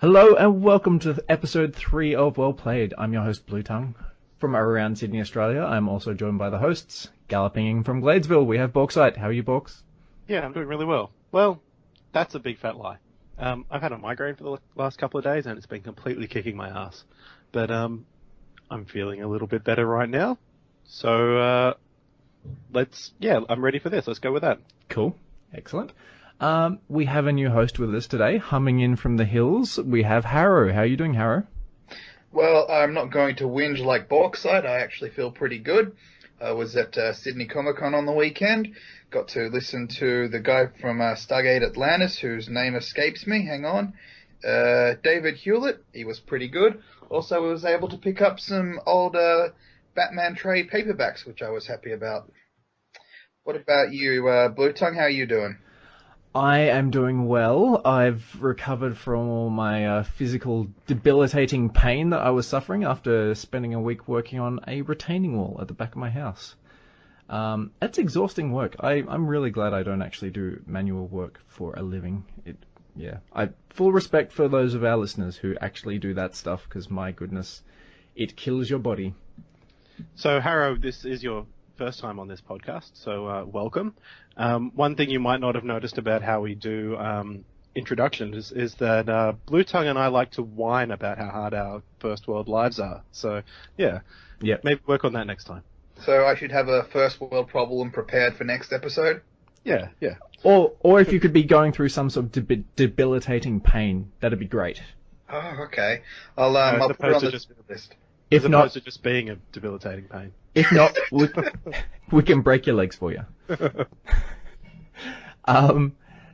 Hello and welcome to episode 3 of Well Played. I'm your host Bluetongue. From around Sydney, Australia, I'm also joined by the hosts. Galloping in from Gladesville, we have Bauxite. How are you, Baux? Yeah, I'm doing really well. Well, that's a big fat lie. I've had a migraine for the last couple of days and it's been completely kicking my ass. But I'm feeling a little bit better right now. So I'm ready for this. Let's go with that. Cool. Excellent. We have a new host with us today, humming in from the hills. We have Harrow. How are you doing, Harrow? Well, I'm not going to whinge like Bauxite. I actually feel pretty good. I was at Sydney Comic Con on the weekend. Got to listen to the guy from Stargate Atlantis, whose name escapes me. Hang on. David Hewlett. He was pretty good. Also, I was able to pick up some old Batman trade paperbacks, which I was happy about. What about you, Bluetongue? How are you doing? I am doing well. I've recovered from all my physical debilitating pain that I was suffering after spending a week working on a retaining wall at the back of my house. That's exhausting work. I'm really glad I don't actually do manual work for a living. I full respect for those of our listeners who actually do that stuff, because my goodness, it kills your body. So, Harrow, this is your first time on this podcast, so welcome. One thing you might not have noticed about how we do introductions is that Bluetongue and I like to whine about how hard our first world lives are. So, maybe work on that next time. So I should have a first world problem prepared for next episode? Yeah. Or if you could be going through some sort of debilitating pain, that'd be great. Oh, okay. I'll put it on the list. As opposed to just being a debilitating pain. If not, we can break your legs for you.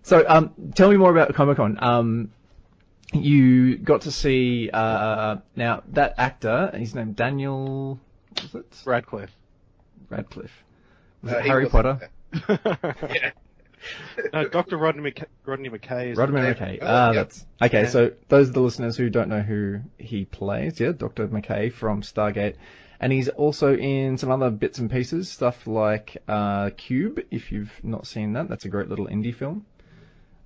So tell me more about Comic-Con. You got to see, now, that actor, his name Daniel, what was it? Radcliffe. Was it Harry Potter? Yeah. No, Dr. Rodney McKay. Rodney McKay. That's okay. Yeah. So those are the listeners who don't know who he plays. Yeah, Dr. McKay from Stargate, and he's also in some other bits and pieces, stuff like Cube. If you've not seen that, that's a great little indie film.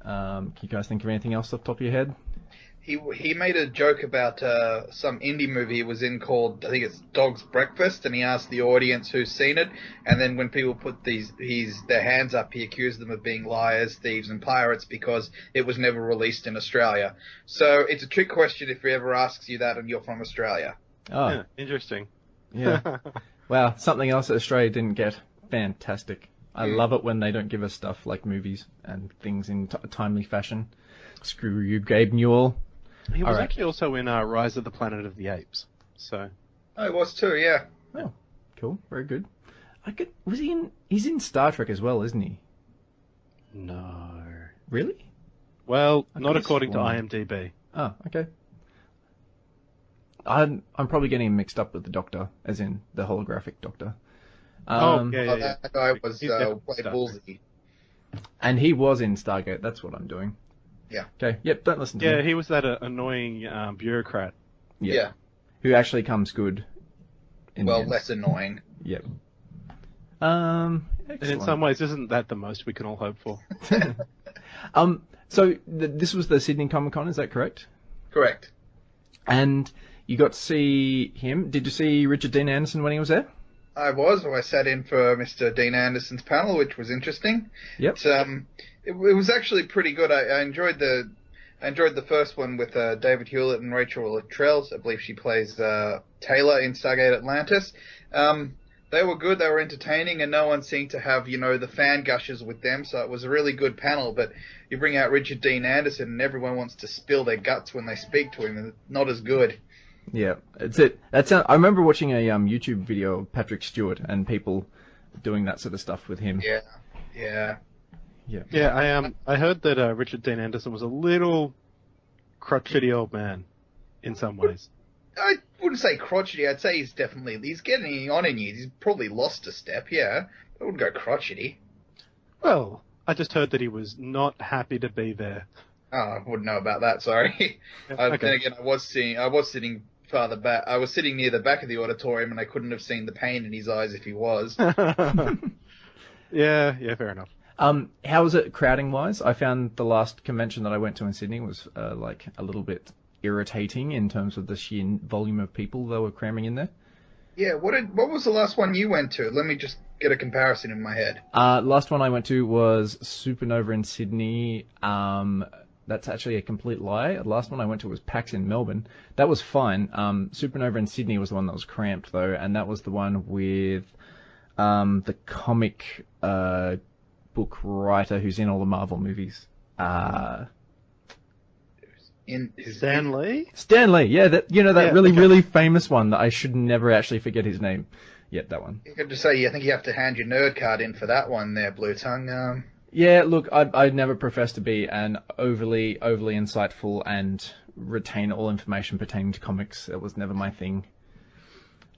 Can you guys think of anything else off the top of your head? He made a joke about some indie movie he was in called, I think it's Dog's Breakfast, and he asked the audience who's seen it, and then when people put their hands up, he accused them of being liars, thieves, and pirates because it was never released in Australia. So it's a trick question if he ever asks you that and you're from Australia. Oh, yeah, interesting. Yeah. Wow, something else that Australia didn't get. Fantastic. I love it when they don't give us stuff like movies and things in a timely fashion. Screw you, Gabe Newell. He was actually also in Rise of the Planet of the Apes. So. Oh, he was too, yeah. Oh, cool. Very good. He's in Star Trek as well, isn't he? No. Really? Well, not according to IMDb. Oh, okay. I'm probably getting him mixed up with the Doctor, as in the holographic Doctor. That guy was White Woolsey. And he was in Stargate, that's what I'm doing. Yeah. Okay. Yep. Don't listen to him. Yeah, he was that annoying bureaucrat. Yeah. Who actually comes good. Less annoying. Yep. And in some ways, isn't that the most we can all hope for? So this was the Sydney Comic Con, is that correct? Correct. And you got to see him. Did you see Richard Dean Anderson when he was there? I sat in for Mr. Dean Anderson's panel, which was interesting. Yep. It was actually pretty good. I enjoyed the first one with David Hewlett and Rachel Luttrell. I believe she plays Taylor in Stargate Atlantis. They were good. They were entertaining, and no one seemed to have the fan gushes with them. So it was a really good panel. But you bring out Richard Dean Anderson, and everyone wants to spill their guts when they speak to him, and it's not as good. Yeah, it's it. I remember watching a YouTube video of Patrick Stewart and people doing that sort of stuff with him. Yeah. I heard that Richard Dean Anderson was a little crotchety old man in some ways. I wouldn't say crotchety. I'd say he's getting on in years. He's probably lost a step. Yeah, I wouldn't go crotchety. Well, I just heard that he was not happy to be there. Oh, I wouldn't know about that. Sorry. Okay. Then again, I was sitting farther back. I was sitting near the back of the auditorium, and I couldn't have seen the pain in his eyes if he was. Yeah, fair enough. How was it crowding wise? I found the last convention that I went to in Sydney was like a little bit irritating in terms of the sheer volume of people they were cramming in there. Yeah, what was the last one you went to? Let me just get a comparison in my head. Last one I went to was Supernova in Sydney. That's actually a complete lie. The last one I went to was PAX in Melbourne. That was fine. Supernova in Sydney was the one that was cramped, though, and that was the one with the comic book writer who's in all the Marvel movies. Stan Lee? Stan Lee, yeah, okay. really famous one that I should never actually forget his name. Yep, that one. You could just say, I think you have to hand your nerd card in for that one there, Bluetongue. Yeah, look, I never professed to be an overly insightful and retain all information pertaining to comics. It was never my thing.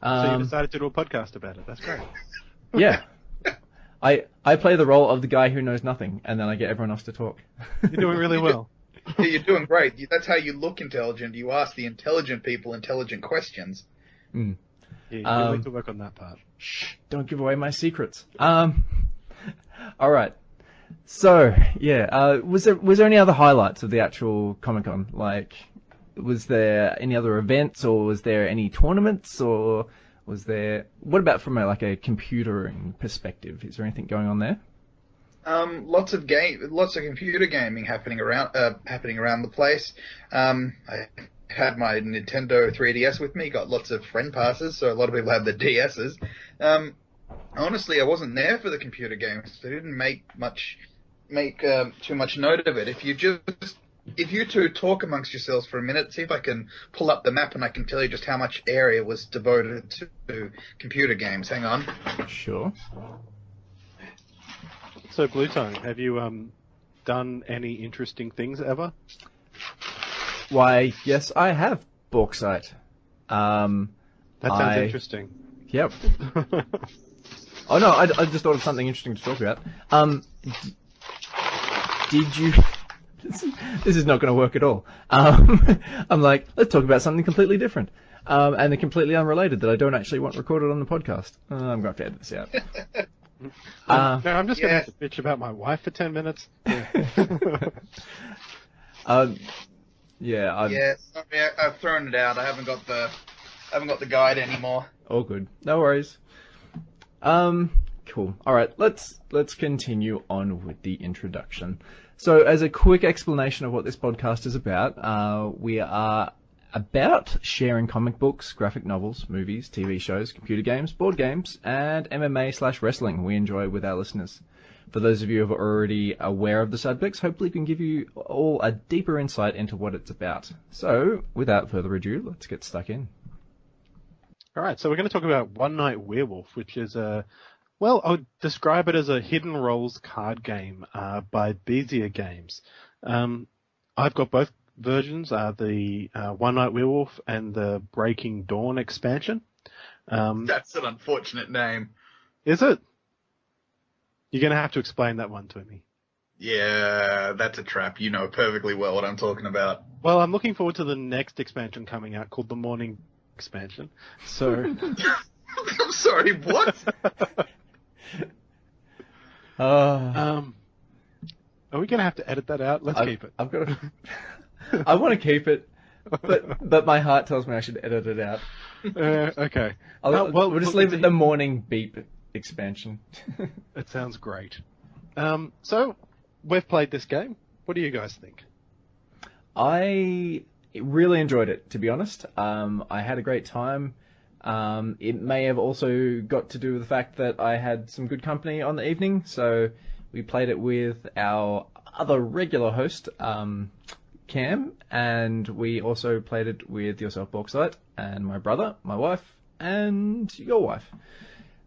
So you decided to do a podcast about it. That's great. Yeah. I play the role of the guy who knows nothing, and then I get everyone else to talk. You're doing really well. Yeah, you're doing great. That's how you look intelligent. You ask the intelligent people intelligent questions. Mm. Yeah, you need to work on that part. Shh, don't give away my secrets. All right. So, yeah, was there any other highlights of the actual Comic-Con? Like, was there any other events, or was there any tournaments, or was there... What about from a computering perspective? Is there anything going on there? Lots of computer gaming happening around the place. I had my Nintendo 3DS with me, got lots of friend passes, so a lot of people had the DSs. Honestly, I wasn't there for the computer games. They didn't make too much note of it. If you two talk amongst yourselves for a minute, see if I can pull up the map and I can tell you just how much area was devoted to computer games. Hang on. Sure. So, Bluetongue, have you done any interesting things ever? Why, yes, I have Bauxite. That sounds interesting. Yep. Oh no, I just thought of something interesting to talk about. Did you... This is not going to work at all. I'm like, let's talk about something completely different. And they're completely unrelated that I don't actually want recorded on the podcast. I'm going to have to edit this out. No, I'm just going to have to bitch about my wife for 10 minutes. Yeah. Sorry, I've thrown it out. I haven't got the guide anymore. All good. No worries. Cool. All right, let's continue on with the introduction. So, as a quick explanation of what this podcast is about, we are about sharing comic books, graphic novels, movies, TV shows, computer games, board games, and MMA/wrestling we enjoy with our listeners. For those of you who are already aware of the subjects, hopefully we can give you all a deeper insight into what it's about. So, without further ado, let's get stuck in. Alright, so we're going to talk about One Night Werewolf, which is I would describe it as a hidden roles card game by Bezier Games. I've got both versions, the One Night Werewolf and the Breaking Dawn expansion. That's an unfortunate name. Is it? You're going to have to explain that one to me. Yeah, that's a trap. You know perfectly well what I'm talking about. Well, I'm looking forward to the next expansion coming out called the Morning Expansion. So... I'm sorry, what? Are we going to have to edit that out? Let's keep it. I've got to... I want to keep it, but my heart tells me I should edit it out. Okay. We'll just leave it the Morning Beep expansion. It sounds great. So, we've played this game. What do you guys think? I really enjoyed it, to be honest. I had a great time. It may have also got to do with the fact that I had some good company on the evening, so we played it with our other regular host, Cam, and we also played it with yourself, Bauxite, and my brother, my wife, and your wife.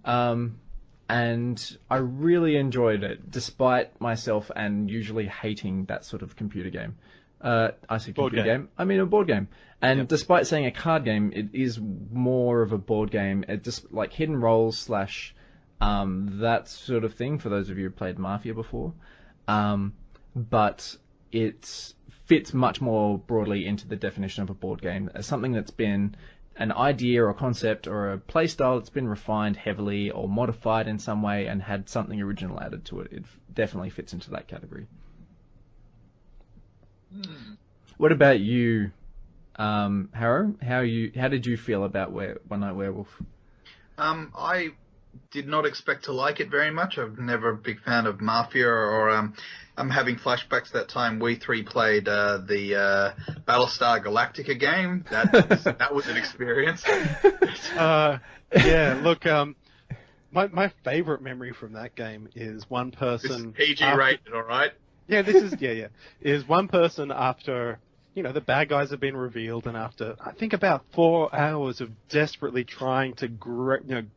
And I really enjoyed it, despite myself and usually hating that sort of computer game. I say computer game. I mean a board game. And despite saying a card game, it is more of a board game. It just like hidden roles / that sort of thing for those of you who played Mafia before. But it fits much more broadly into the definition of a board game as something that's been an idea or concept or a play style that's been refined heavily or modified in some way and had something original added to it. It definitely fits into that category. What about you, Harrow, how did you feel about One Night Werewolf? I did not expect to like it very much. I'm never a big fan of Mafia, or I'm having flashbacks to that time we three played the Battlestar Galactica game. That was an experience. Yeah, look, my favorite memory from that game is one person. This is PG rated, all right? Yeah, this is is one person after the bad guys have been revealed, and after I think about 4 hours of desperately trying to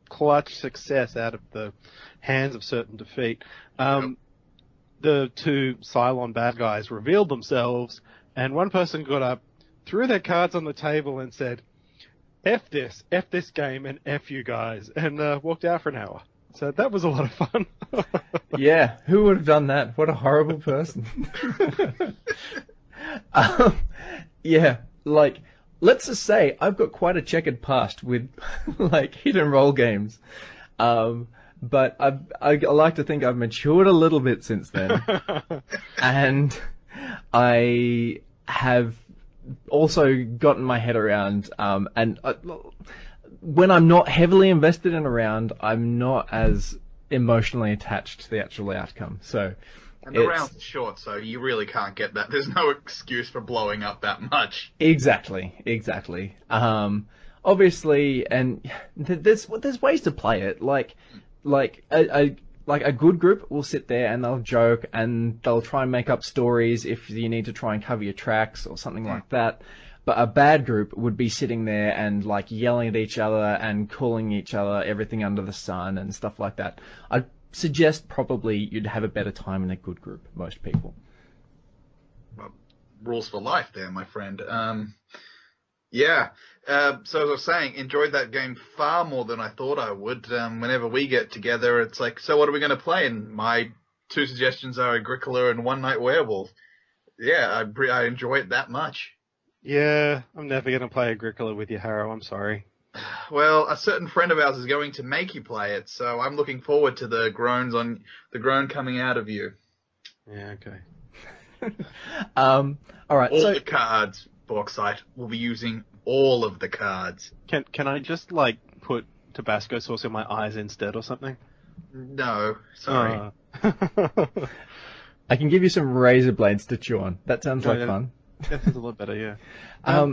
clutch success out of the hands of certain defeat, the two Cylon bad guys revealed themselves, and one person got up, threw their cards on the table, and said, F this game, and F you guys, and walked out for an hour. So that was a lot of fun. Yeah, who would have done that? What a horrible person. Yeah, like, let's just say I've got quite a checkered past with, like, hit and roll games. But I like to think I've matured a little bit since then. And I have also gotten my head around, when I'm not heavily invested in a round, I'm not as emotionally attached to the actual outcome. So, and the round's short, so you really can't get that. There's no excuse for blowing up that much. Exactly. Obviously, and there's ways to play it. Like a good group will sit there and they'll joke and they'll try and make up stories if you need to try and cover your tracks or something like that. But a bad group would be sitting there and like yelling at each other and calling each other everything under the sun and stuff like that. I'd suggest probably you'd have a better time in a good group, most people. Well, rules for life there, my friend. Yeah. So as I was saying, enjoyed that game far more than I thought I would. Whenever we get together, it's like, so what are we going to play? And my two suggestions are Agricola and One Night Werewolf. Yeah, I enjoy it that much. Yeah, I'm never going to play Agricola with you, Harrow. I'm sorry. Well, a certain friend of ours is going to make you play it, so I'm looking forward to the groan coming out of you. Yeah, okay. All right. All the cards, Bauxite. We'll be using all of the cards. Can I just like put Tabasco sauce in my eyes instead or something? No, sorry. I can give you some razor blades to chew on. That sounds like fun. That sounds a lot better, yeah.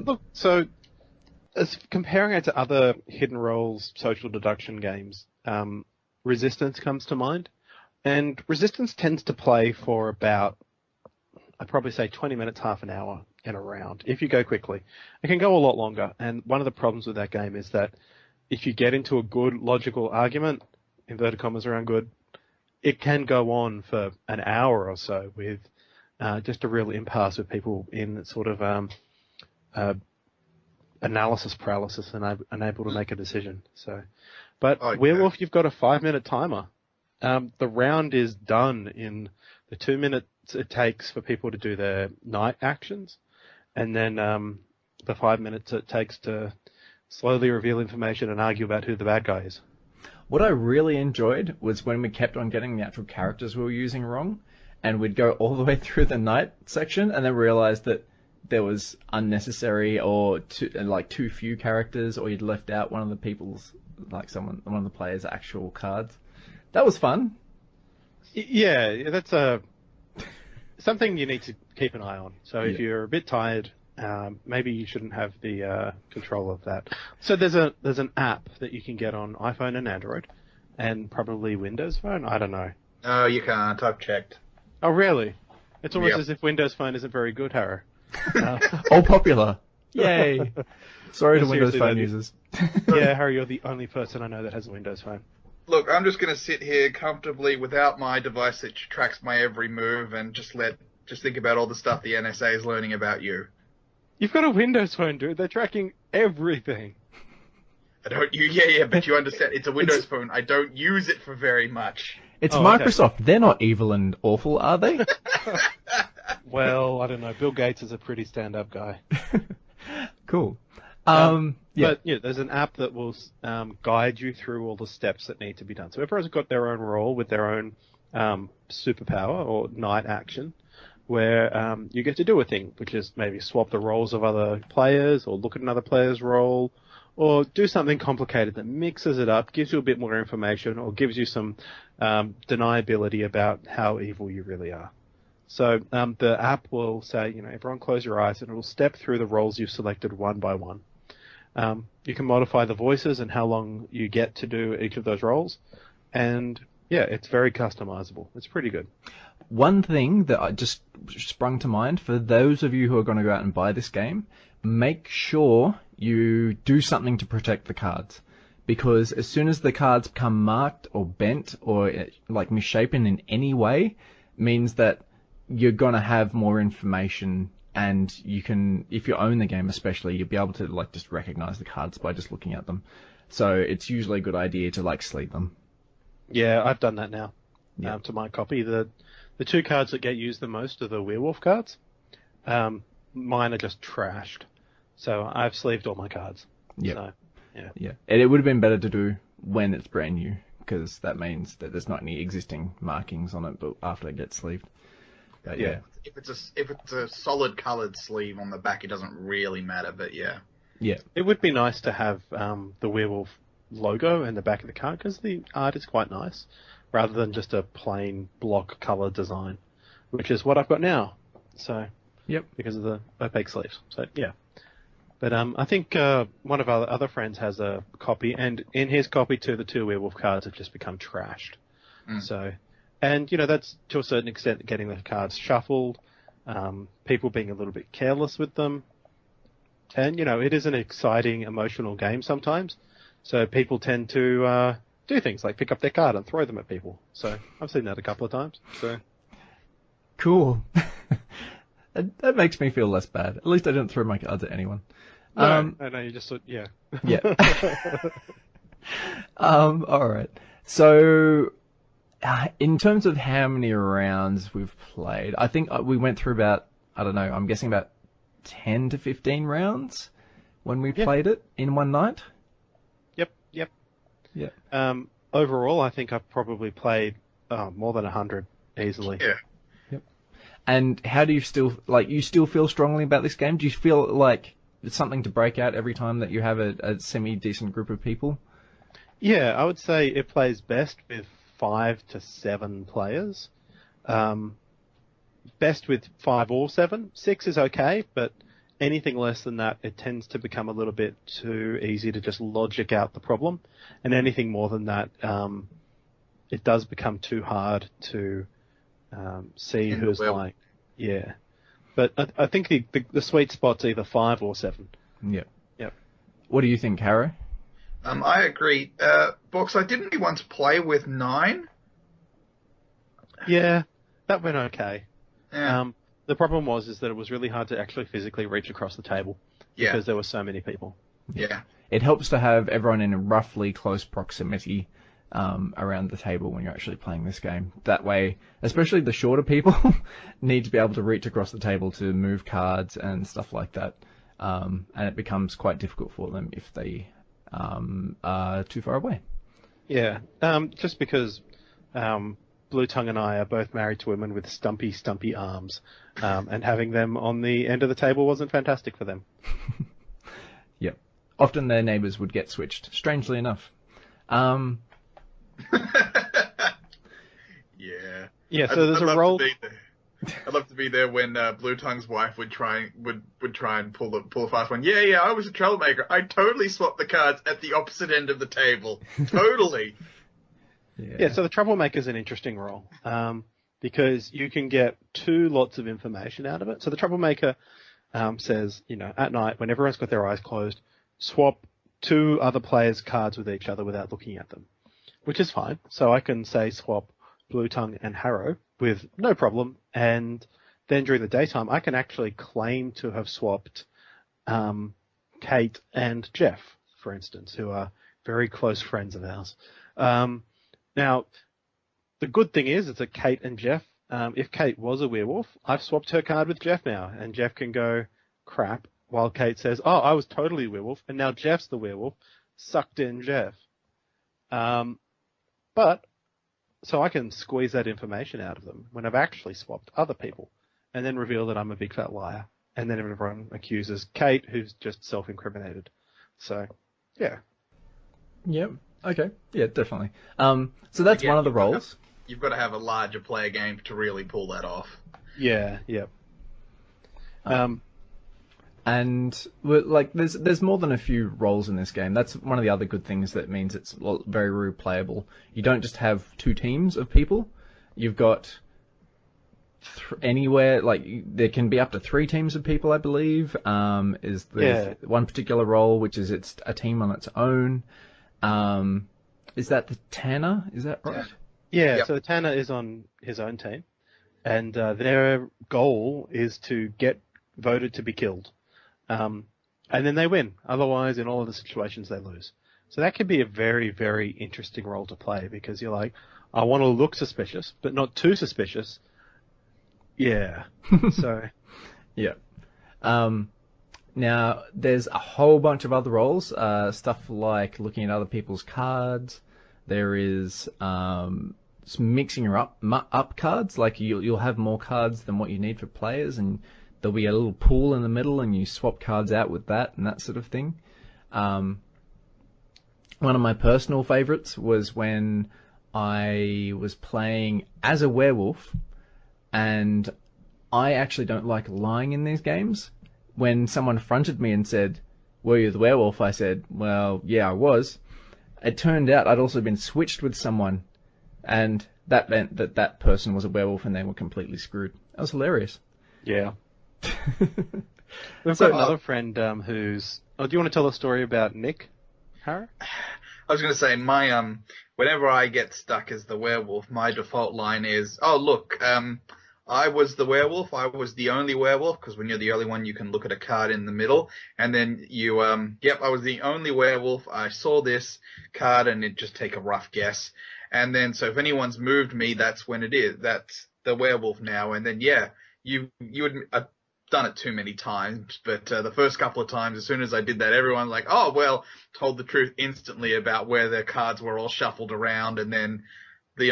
Look, so as comparing it to other hidden roles social deduction games, Resistance comes to mind, and Resistance tends to play for about, I'd probably say 20 minutes, half an hour in a round, if you go quickly. It can go a lot longer, and one of the problems with that game is that if you get into a good logical argument, inverted commas around good, it can go on for an hour or so with just a real impasse with people in sort of analysis paralysis and unable to make a decision. So, but okay. Werewolf, you've got a 5-minute timer. The round is done in the 2 minutes it takes for people to do their night actions, and then the 5 minutes it takes to slowly reveal information and argue about who the bad guy is. What I really enjoyed was when we kept on getting the actual characters we were using wrong, and we'd go all the way through the night section and then realize that there was unnecessary or too few characters, or you'd left out one of the people's, like one of the players' actual cards. That was fun. Yeah, that's something you need to keep an eye on. So if you're a bit tired, maybe you shouldn't have the control of that. So there's an app that you can get on iPhone and Android, and probably Windows Phone. I don't know. Oh, you can't. I've checked. Oh, really? It's almost as if Windows Phone isn't very good, Harrow. All popular. Yay. Sorry to Windows Phone users. Yeah, Harry, you're the only person I know that has a Windows Phone. Look, I'm just going to sit here comfortably without my device that tracks my every move and just think about all the stuff the NSA is learning about you. You've got a Windows Phone, dude. They're tracking everything. But you understand. It's a Windows phone. I don't use it for very much. It's Microsoft. Okay. They're not evil and awful, are they? Well, I don't know. Bill Gates is a pretty stand-up guy. Cool. But there's an app that will guide you through all the steps that need to be done. So everyone's got their own role with their own superpower or night action. where you get to do a thing, which is maybe swap the roles of other players, or look at another player's role, or do something complicated that mixes it up, gives you a bit more information, or gives you some deniability about how evil you really are. So the app will say, everyone close your eyes, and it will step through the roles you've selected one by one. You can modify the voices and how long you get to do each of those roles, and yeah, it's very customizable. It's pretty good. One thing that I just sprung to mind for those of you who are going to go out and buy this game, make sure you do something to protect the cards. Because as soon as the cards become marked or bent or like misshapen in any way, means that you're going to have more information, and you can, if you own the game especially, you'll be able to like just recognize the cards by just looking at them. So it's usually a good idea to like sleeve them. Yeah, I've done that now. Yeah. To my copy. The two cards that get used the most are the werewolf cards. Mine are just trashed. So I've sleeved all my cards. Yeah. So, Yeah. And it would have been better to do when it's brand new, because that means that there's not any existing markings on it, but after it gets sleeved. But, yeah. If it's a solid coloured sleeve on the back, it doesn't really matter. But yeah. Yeah. it would be nice to have the werewolf logo in the back of the card, because the art is quite nice, rather than just a plain block colour design, which is what I've got now. So, Yep. because of the opaque sleeves. So yeah. But I think one of our other friends has a copy, and in his copy too, the two werewolf cards have just become trashed. So, and that's to a certain extent getting the cards shuffled, people being a little bit careless with them, and it is an exciting, emotional game sometimes. So people tend to do things like pick up their card and throw them at people. So I've seen that a couple of times. So Cool. That makes me feel less bad. At least I didn't throw my cards at anyone. no, you just thought, yeah. Yeah. All right. So, in terms of how many rounds we've played, I think we went through about, I don't know, I'm guessing about 10 to 15 rounds when we played it in one night. Yep. Yeah. Overall, I think I've probably played more than 100 easily. Yeah. Yep. And how do you still feel strongly about this game? Do you feel like it's something to break out every time that you have a semi-decent group of people? Yeah, I would say it plays best with 5 to 7 players. Best with 5 or 7. 6 is okay, but anything less than that, it tends to become a little bit too easy to just logic out the problem. And anything more than that, it does become too hard to see who's like... Yeah. But I think the sweet spot's either 5 or 7. Yeah. Yep. What do you think, Harrow? I agree. Bauxite, didn't we once play with 9? Yeah, that went okay. Yeah. The problem is that it was really hard to actually physically reach across the table because there were so many people. Yeah. It helps to have everyone in a roughly close proximity around the table when you're actually playing this game. That way, especially the shorter people need to be able to reach across the table to move cards and stuff like that. And it becomes quite difficult for them if they are too far away. Yeah, just because Bluetongue and I are both married to women with stumpy arms, and having them on the end of the table wasn't fantastic for them. Yep. Often their neighbours would get switched, strangely enough. Yeah. Yeah, so there's a role... I'd love to be there when Bluetongue's wife would try and pull a fast one. Yeah, I was a troublemaker. I totally swapped the cards at the opposite end of the table. Totally. Yeah, so the troublemaker's an interesting role, because you can get 2 lots of information out of it. So the troublemaker says, at night, when everyone's got their eyes closed, swap 2 other players' cards with each other without looking at them, which is fine. So I can say swap Bluetongue and Harrow with no problem, and then during the daytime, I can actually claim to have swapped Kate and Jeff, for instance, who are very close friends of ours. Now, the good thing is that Kate and Jeff, if Kate was a werewolf, I've swapped her card with Jeff now, and Jeff can go, crap, while Kate says, oh, I was totally a werewolf, and now Jeff's the werewolf, sucked in Jeff. But, so I can squeeze that information out of them when I've actually swapped other people. and then reveal that I'm a big fat liar. And then everyone accuses Kate, who's just self-incriminated. So, yeah. Yep. Okay. Yeah, definitely. So that's one of the roles. You've got to have a larger player game to really pull that off. Yeah, yeah. And like, there's more than a few roles in this game. That's one of the other good things that means it's very replayable. You don't just have two teams of people. You've got anywhere, like, there can be up to 3 teams of people, I believe. There's one particular role, which is it's a team on its own. Is that the Tanner? Is that right? Yeah, Yep. So the Tanner is on his own team, and their goal is to get voted to be killed. And then they win. Otherwise, in all of the situations, they lose. So that can be a very, very interesting role to play, because you're like, I want to look suspicious, but not too suspicious. Yeah. So. Yeah. Now, there's a whole bunch of other roles, stuff like looking at other people's cards. There is mixing up cards, like you'll have more cards than what you need for players, and there'll be a little pool in the middle, and you swap cards out with that and that sort of thing. One of my personal favourites was when I was playing as a werewolf, and I actually don't like lying in these games. When someone fronted me and said, "Were you the werewolf?" I said, "Well, yeah, I was." It turned out I'd also been switched with someone, and that meant that that person was a werewolf and they were completely screwed. That was hilarious. Yeah. We've got another friend who's... Oh, do you want to tell a story about Nick, Harrow? I was going to say, whenever I get stuck as the werewolf, my default line is, "Oh, look, I was the werewolf. I was the only werewolf," because when you're the only one, you can look at a card in the middle, and then you, "Yep, I was the only werewolf. I saw this card," and it just take a rough guess. And then, so if anyone's moved me, that's when it is. That's the werewolf now. And then, yeah, I've done it too many times, but the first couple of times, as soon as I did that, everyone's like, "Oh, well," told the truth instantly about where their cards were all shuffled around, and then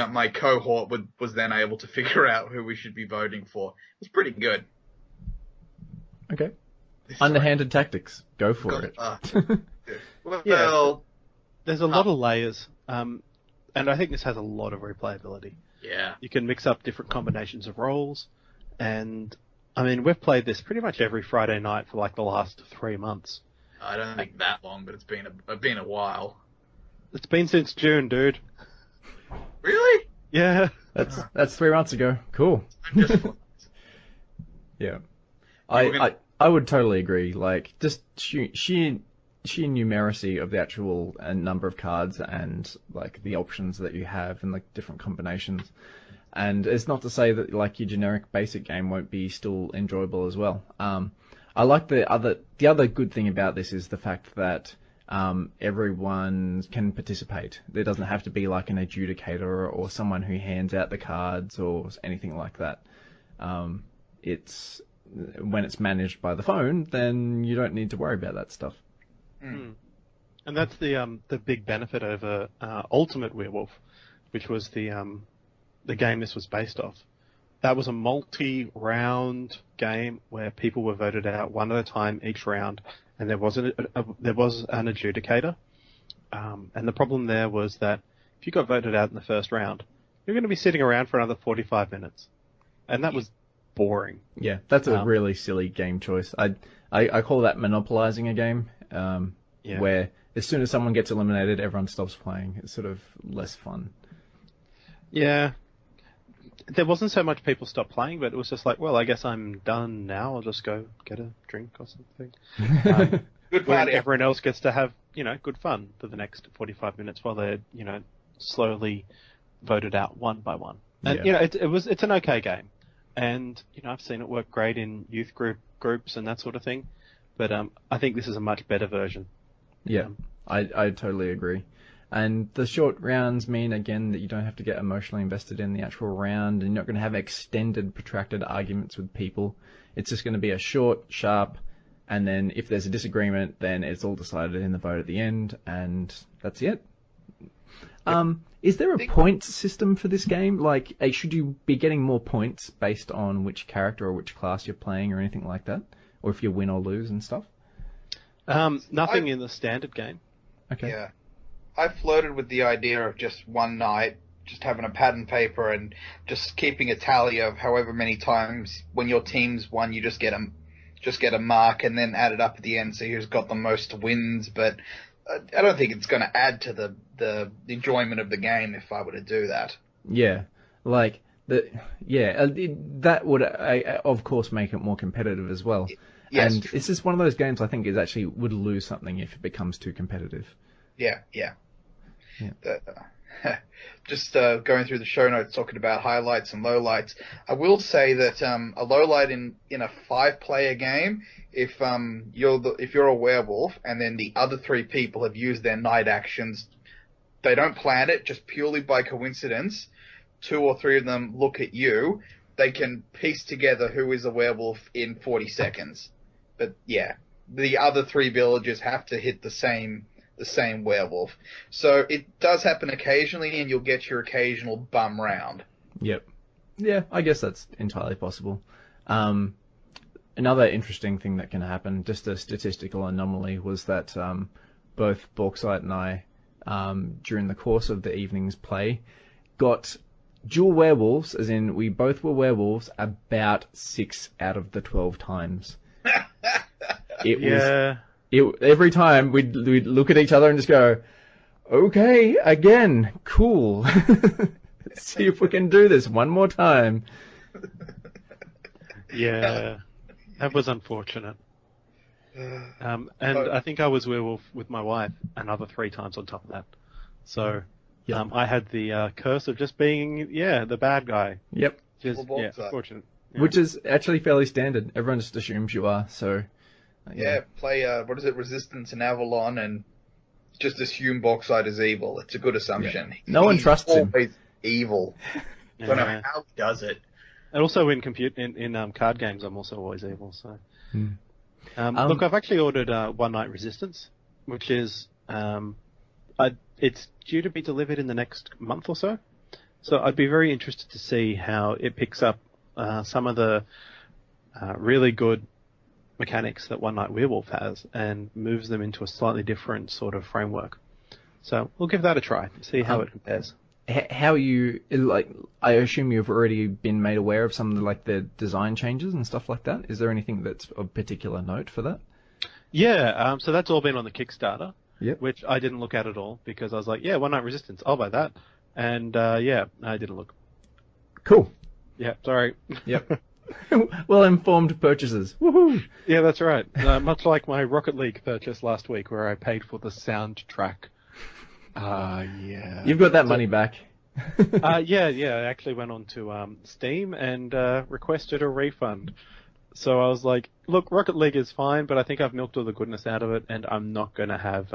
my cohort was then able to figure out who we should be voting for. It was pretty good. Okay. Underhanded tactics. Go for it. Well, there's a lot of layers, and I think this has a lot of replayability. Yeah. You can mix up different combinations of roles, and I mean, we've played this pretty much every Friday night for like the last 3 months. I don't think that long, but it's been a while. It's been since June, dude. Really? Yeah. That's 3 months ago. Cool. Yeah. I would totally agree. Like, just sheer numeracy of the actual number of cards and like the options that you have and like different combinations. And it's not to say that like your generic basic game won't be still enjoyable as well. I like the other good thing about this is the fact that everyone can participate. There doesn't have to be like an adjudicator or someone who hands out the cards or anything like that. When it's managed by the phone, then you don't need to worry about that stuff. Mm. And that's the big benefit over Ultimate Werewolf, which was the game this was based off. That was a multi-round game where people were voted out one at a time each round, and there was an adjudicator. And the problem there was that if you got voted out in the first round, you're going to be sitting around for another 45 minutes, and that was boring. Yeah, that's a really silly game choice. I call that monopolizing a game, where as soon as someone gets eliminated, everyone stops playing. It's sort of less fun. Yeah. There wasn't so much people stopped playing, but it was just like, well, I guess I'm done now. I'll just go get a drink or something. Good party. Everyone else gets to have, good fun for the next 45 minutes while they're, slowly voted out one by one. And, it's an okay game. And, I've seen it work great in youth groups and that sort of thing. But I think this is a much better version. Yeah, I totally agree. And the short rounds mean, again, that you don't have to get emotionally invested in the actual round, and you're not going to have extended, protracted arguments with people. It's just going to be a short, sharp, and then if there's a disagreement, then it's all decided in the vote at the end, and that's it. Is there a points system for this game? Like, should you be getting more points based on which character or which class you're playing or anything like that? Or if you win or lose and stuff? Nothing in the standard game. Okay. Yeah. I flirted with the idea of just one night, just having a pad and paper and just keeping a tally of however many times when your team's won, you just get a mark and then add it up at the end, see who's got the most wins. But I don't think it's going to add to the enjoyment of the game if I were to do that. Yeah, like that would of course make it more competitive as well. Yes, and it's just one of those games I think is actually would lose something if it becomes too competitive. Yeah. Just going through the show notes, talking about highlights and lowlights. I will say that a lowlight in a 5-player game, if you're a werewolf and then the other 3 people have used their night actions, they don't plan it, just purely by coincidence. 2 or 3 of them look at you. They can piece together who is a werewolf in 40 seconds. But yeah, the other 3 villagers have to hit the same werewolf. So it does happen occasionally, and you'll get your occasional bum round. Yep. Yeah, I guess that's entirely possible. Another interesting thing that can happen, just a statistical anomaly, was that both Bauxite and I, during the course of the evening's play, got dual werewolves, as in we both were werewolves, about 6 out of the 12 times. Every time we'd look at each other and just go, okay, again, cool. Let's see if we can do this one more time. Yeah, that was unfortunate. And I think I was werewolf with my wife another 3 times on top of that. So I had the curse of just being, the bad guy. Yep. Just, unfortunate. Yeah. Which is actually fairly standard. Everyone just assumes you are, so... play, Resistance in Avalon, and just assume Bauxite is evil. It's a good assumption. Yeah. No one trusts him. He's always evil. Don't know how he does it. And also in card games, I'm also always evil, so... Look, I've actually ordered One Night Resistance, which is... it's due to be delivered in the next month or so. So I'd be very interested to see how it picks up some of the really good mechanics that One Night Werewolf has and moves them into a slightly different sort of framework. So we'll give that a try, see how it compares. How you, like, I assume you've already been made aware of some of the design changes and stuff like that. Is there anything that's of particular note for that? Yeah, so that's all been on the Kickstarter, which I didn't look at at all because I was like, One Night Resistance, I'll buy that. And I didn't look. Cool. Yeah, sorry. Yep. Well-informed purchases. Woohoo! Yeah, that's right. Much like my Rocket League purchase last week where I paid for the soundtrack. You've got that money back. I actually went on to Steam and requested a refund. So I was like, look, Rocket League is fine, but I think I've milked all the goodness out of it, and I'm not going to have...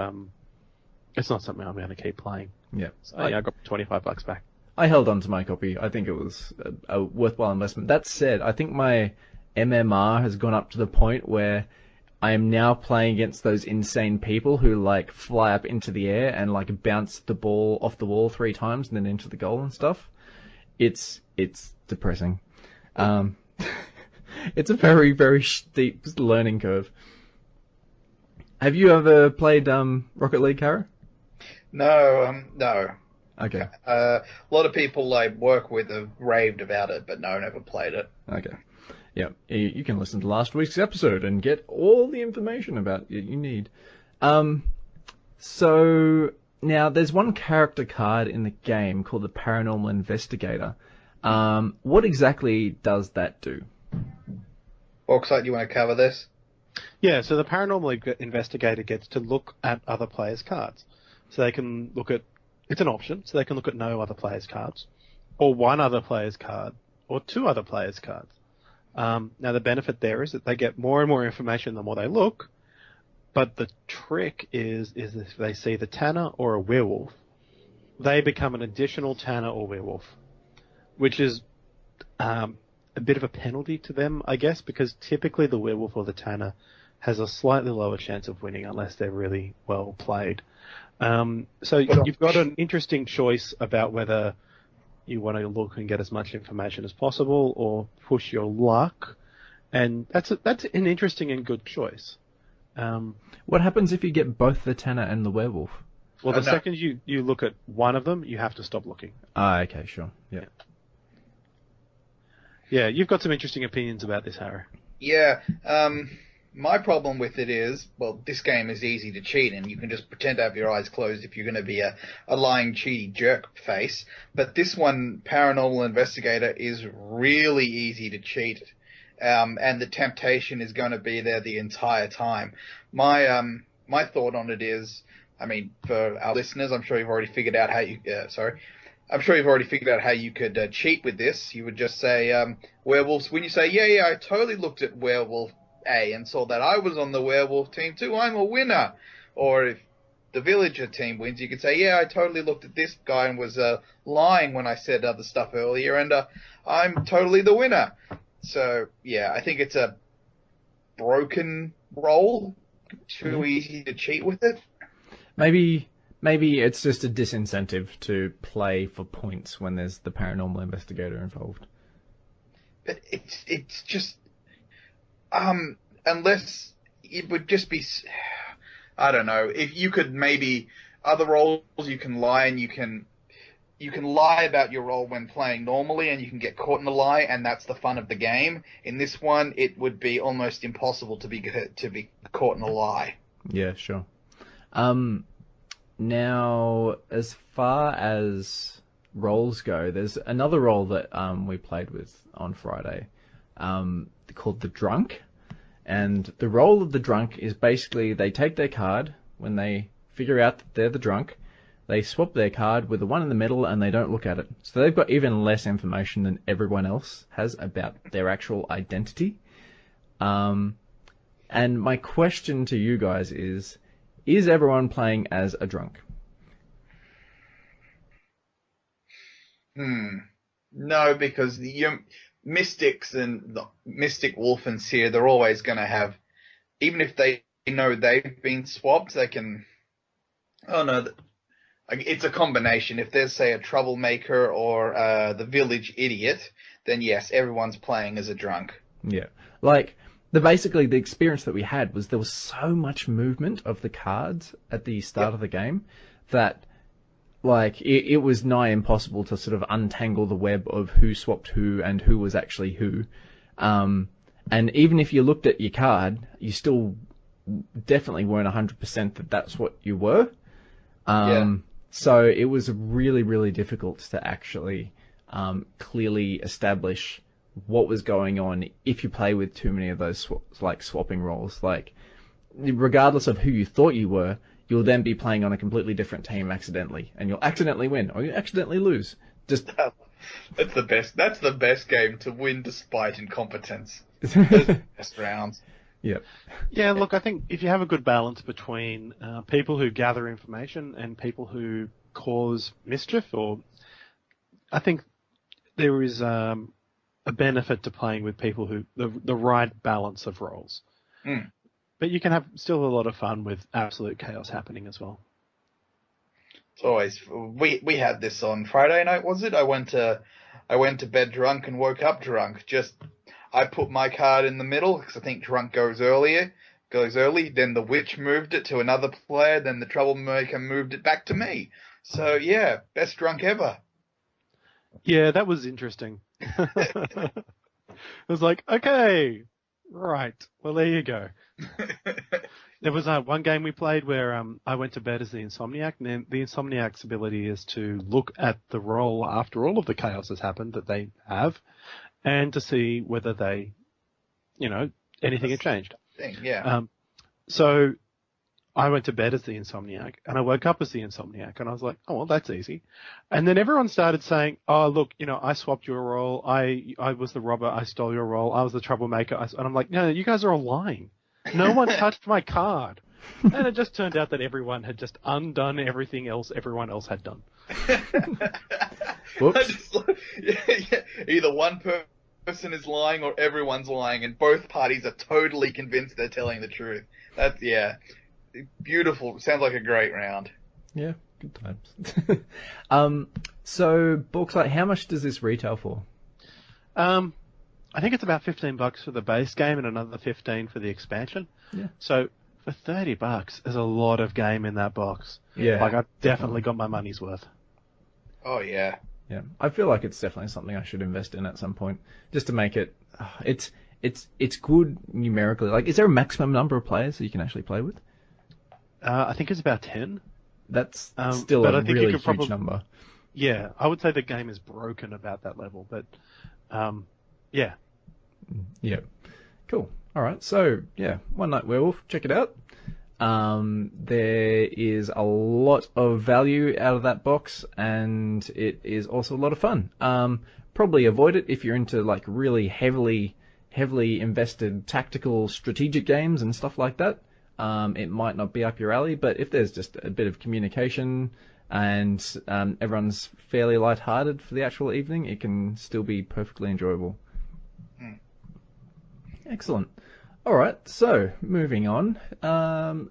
it's not something I'm going to keep playing. Yeah. So I got $25 back. I held on to my copy. I think it was a worthwhile investment. That said, I think my MMR has gone up to the point where I am now playing against those insane people who fly up into the air and bounce the ball off the wall 3 times and then into the goal and stuff. It's depressing. It's a very, very steep learning curve. Have you ever played Rocket League, Harrow? No, no. Okay. A lot of people I work with have raved about it, but no, never played it. Okay. Yeah, you can listen to last week's episode and get all the information about it you need. So, now, there's one character card in the game called the Paranormal Investigator. What exactly does that do? Bauxite, you want to cover this? Yeah, so the Paranormal Investigator gets to look at other players' cards. So they can look at... It's an option, so they can look at no other players' cards, or 1 other player's card, or 2 other players' cards. Now, the benefit there is that they get more and more information the more they look, but the trick is if they see the Tanner or a werewolf, they become an additional Tanner or werewolf, which is a bit of a penalty to them, I guess, because typically the werewolf or the Tanner has a slightly lower chance of winning unless they're really well played. So you've got an interesting choice about whether you want to look and get as much information as possible or push your luck, and that's an interesting and good choice. What happens if you get both the Tanner and the Werewolf? Well, the second you look at one of them, you have to stop looking. Ah, okay, sure. Yeah. Yeah, you've got some interesting opinions about this, Harrow. Yeah, my problem with it is, well, this game is easy to cheat, and you can just pretend to have your eyes closed if you're going to be a lying, cheaty jerk face. But this one, Paranormal Investigator, is really easy to cheat, and the temptation is going to be there the entire time. My thought on it is, I mean, for our listeners, I'm sure you've already figured out how you. I'm sure you've already figured out how you could cheat with this. You would just say, werewolves, when you say, yeah, I totally looked at Werewolf A and saw that I was on the werewolf team too, I'm a winner. Or if the villager team wins, you could say, yeah, I totally looked at this guy and was lying when I said other stuff earlier, and I'm totally the winner. So, yeah, I think it's a broken role. Too easy to cheat with it. Maybe it's just a disincentive to play for points when there's the Paranormal Investigator involved. But it's just, unless it would just be, I don't know, if you could maybe, other roles you can lie, and you can lie about your role when playing normally, and you can get caught in a lie, and that's the fun of the game. In this one, it would be almost impossible to be caught in a lie. Yeah, sure. Now, as far as roles go, there's another role that we played with on Friday called the Drunk. And the role of the Drunk is basically they take their card when they figure out that they're the drunk. They swap their card with the one in the middle and they don't look at it. So they've got even less information than everyone else has about their actual identity. And my question to you guys is everyone playing as a drunk? No, because the mystics and the mystic wolf and seer, they're always going to have, even if they know they've been swapped, they can, it's a combination. If there's, say, a troublemaker or the village idiot, then yes, everyone's playing as a drunk. Yeah. Like, basically the experience that we had was there was so much movement of the cards at the start of the game that, like, it was nigh impossible to sort of untangle the web of who swapped who and who was actually who. And even if you looked at your card, you still definitely weren't 100% that that's what you were. So it was really, really difficult to actually clearly establish what was going on if you play with too many of those swapping roles. Like, regardless of who you thought you were, you'll then be playing on a completely different team accidentally, and you'll accidentally win or you accidentally lose. That's the best. That's the best game to win despite incompetence. Those are the best rounds. Yep. Yeah, look, I think if you have a good balance between people who gather information and people who cause mischief, I think there is a benefit to playing with people who the right balance of roles. But you can have still a lot of fun with absolute chaos happening as well. It's always, we had this on Friday night, was it? I went to bed drunk and woke up drunk. I put my card in the middle because I think drunk goes early. Then the witch moved it to another player. Then the troublemaker moved it back to me. So yeah, best drunk ever. Yeah, that was interesting. It was like, okay, right. Well, there you go. There was one game we played where I went to bed as the Insomniac, and the Insomniac's ability is to look at the role after all of the chaos has happened that they have, and to see whether they, anything had changed. So I went to bed as the Insomniac, and I woke up as the Insomniac, and I was like, oh, well, that's easy. And then everyone started saying, oh, look, I swapped your role. I was the robber. I stole your role. I was the troublemaker. And I'm like, no, you guys are all lying. No one touched my card. And it just turned out that everyone had just undone everything else everyone else had done. Whoops. Either one person is lying or everyone's lying, and both parties are totally convinced they're telling the truth. That's, yeah. Beautiful. Sounds like a great round. Yeah, good times. So, Bauxite, how much does this retail for? I think it's about $15 for the base game and another 15 for the expansion. Yeah. So for $30, there's a lot of game in that box. Yeah. Like I've definitely got my money's worth. Oh, yeah. Yeah, I feel like it's definitely something I should invest in at some point, just to make it. It's good numerically. Like, is there a maximum number of players that you can actually play with? I think it's about 10. That's still but a I think really you could huge number. Yeah, I would say the game is broken about that level, but yeah. Yeah. Cool. All right. So, yeah, One Night Werewolf, check it out. There is a lot of value out of that box, and it is also a lot of fun. Probably avoid it if you're into like really heavily invested tactical strategic games and stuff like that. It might not be up your alley, but if there's just a bit of communication and everyone's fairly lighthearted for the actual evening, it can still be perfectly enjoyable. Excellent. All right, so moving on. Now,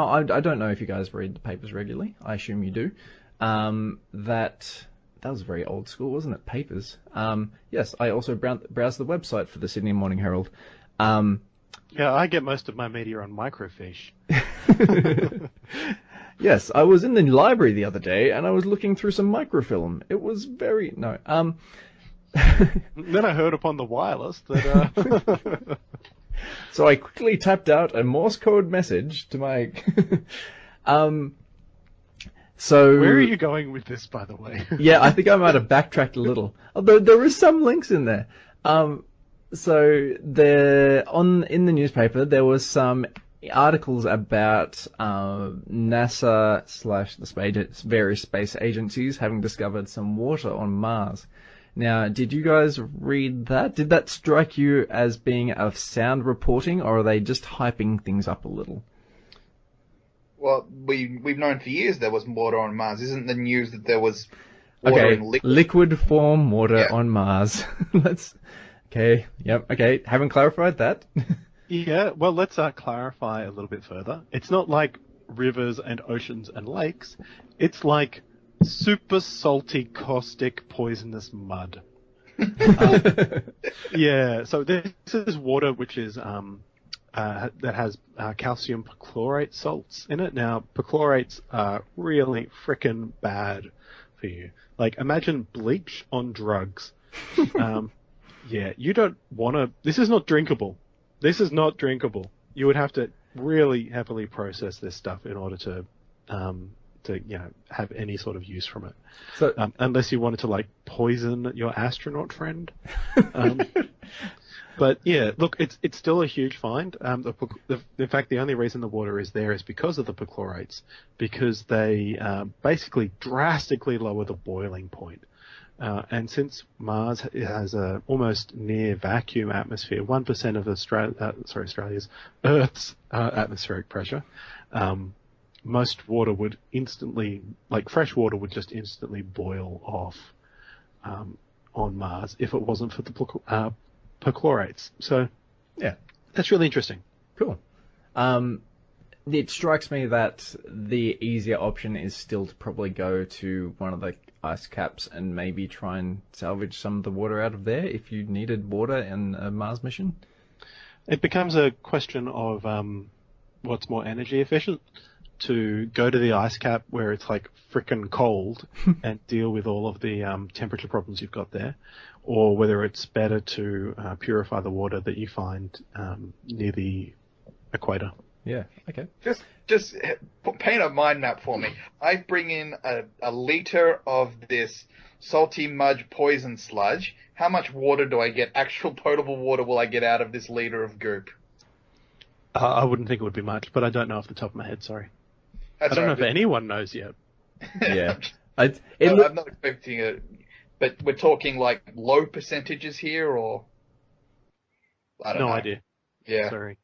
I don't know if you guys read the papers regularly. I assume you do. That was very old school, wasn't it? Papers. Yes, I also browsed the website for the Sydney Morning Herald. Yeah, I get most of my media on microfiche. Yes, I was in the library the other day, and I was looking through some microfilm. It was very... No, Then I heard upon the wireless that... So I quickly tapped out a Morse code message to my... So... Where are you going with this, by the way? Yeah, I think I might have backtracked a little. Although there is some links in there. So in the newspaper, there was some articles about NASA / the various space agencies having discovered some water on Mars. Now, did you guys read that? Did that strike you as being of sound reporting, or are they just hyping things up a little? Well, we've known for years there was water on Mars. Isn't the news that there was water in liquid form water on Mars? Okay. Yep. Okay. Haven't clarified that. Yeah. Well, let's clarify a little bit further. It's not like rivers and oceans and lakes. It's like super salty, caustic, poisonous mud. Yeah. So this is water which is that has calcium perchlorate salts in it. Now, perchlorates are really frickin' bad for you. Like, imagine bleach on drugs. Yeah, you don't want to... This is not drinkable. This is not drinkable. You would have to really heavily process this stuff in order to have any sort of use from it. So, unless you wanted to, like, poison your astronaut friend. But yeah, look, it's still a huge find. In fact, the only reason the water is there is because of the perchlorates, because they basically drastically lower the boiling point. And since Mars has a almost near vacuum atmosphere, 1% of Australia's Earth's atmospheric pressure, most water would instantly, like fresh water, would just instantly boil off on Mars if it wasn't for the perchlorates. So, yeah, that's really interesting. Cool. It strikes me that the easier option is still to probably go to one of the ice caps and maybe try and salvage some of the water out of there if you needed water in a Mars mission. It becomes a question of what's more energy efficient, to go to the ice cap where it's like frickin' cold and deal with all of the temperature problems you've got there, or whether it's better to purify the water that you find near the equator. Yeah, okay. Just paint a mind map for me. I bring in a liter of this salty mud poison sludge. How much water do I get? Actual potable water will I get out of this liter of goop? I wouldn't think it would be much, but I don't know off the top of my head, sorry. That's I don't know if anyone knows yet. Yeah. I'm not expecting it, but we're talking like low percentages here, or... I don't know. No idea. Yeah. Sorry.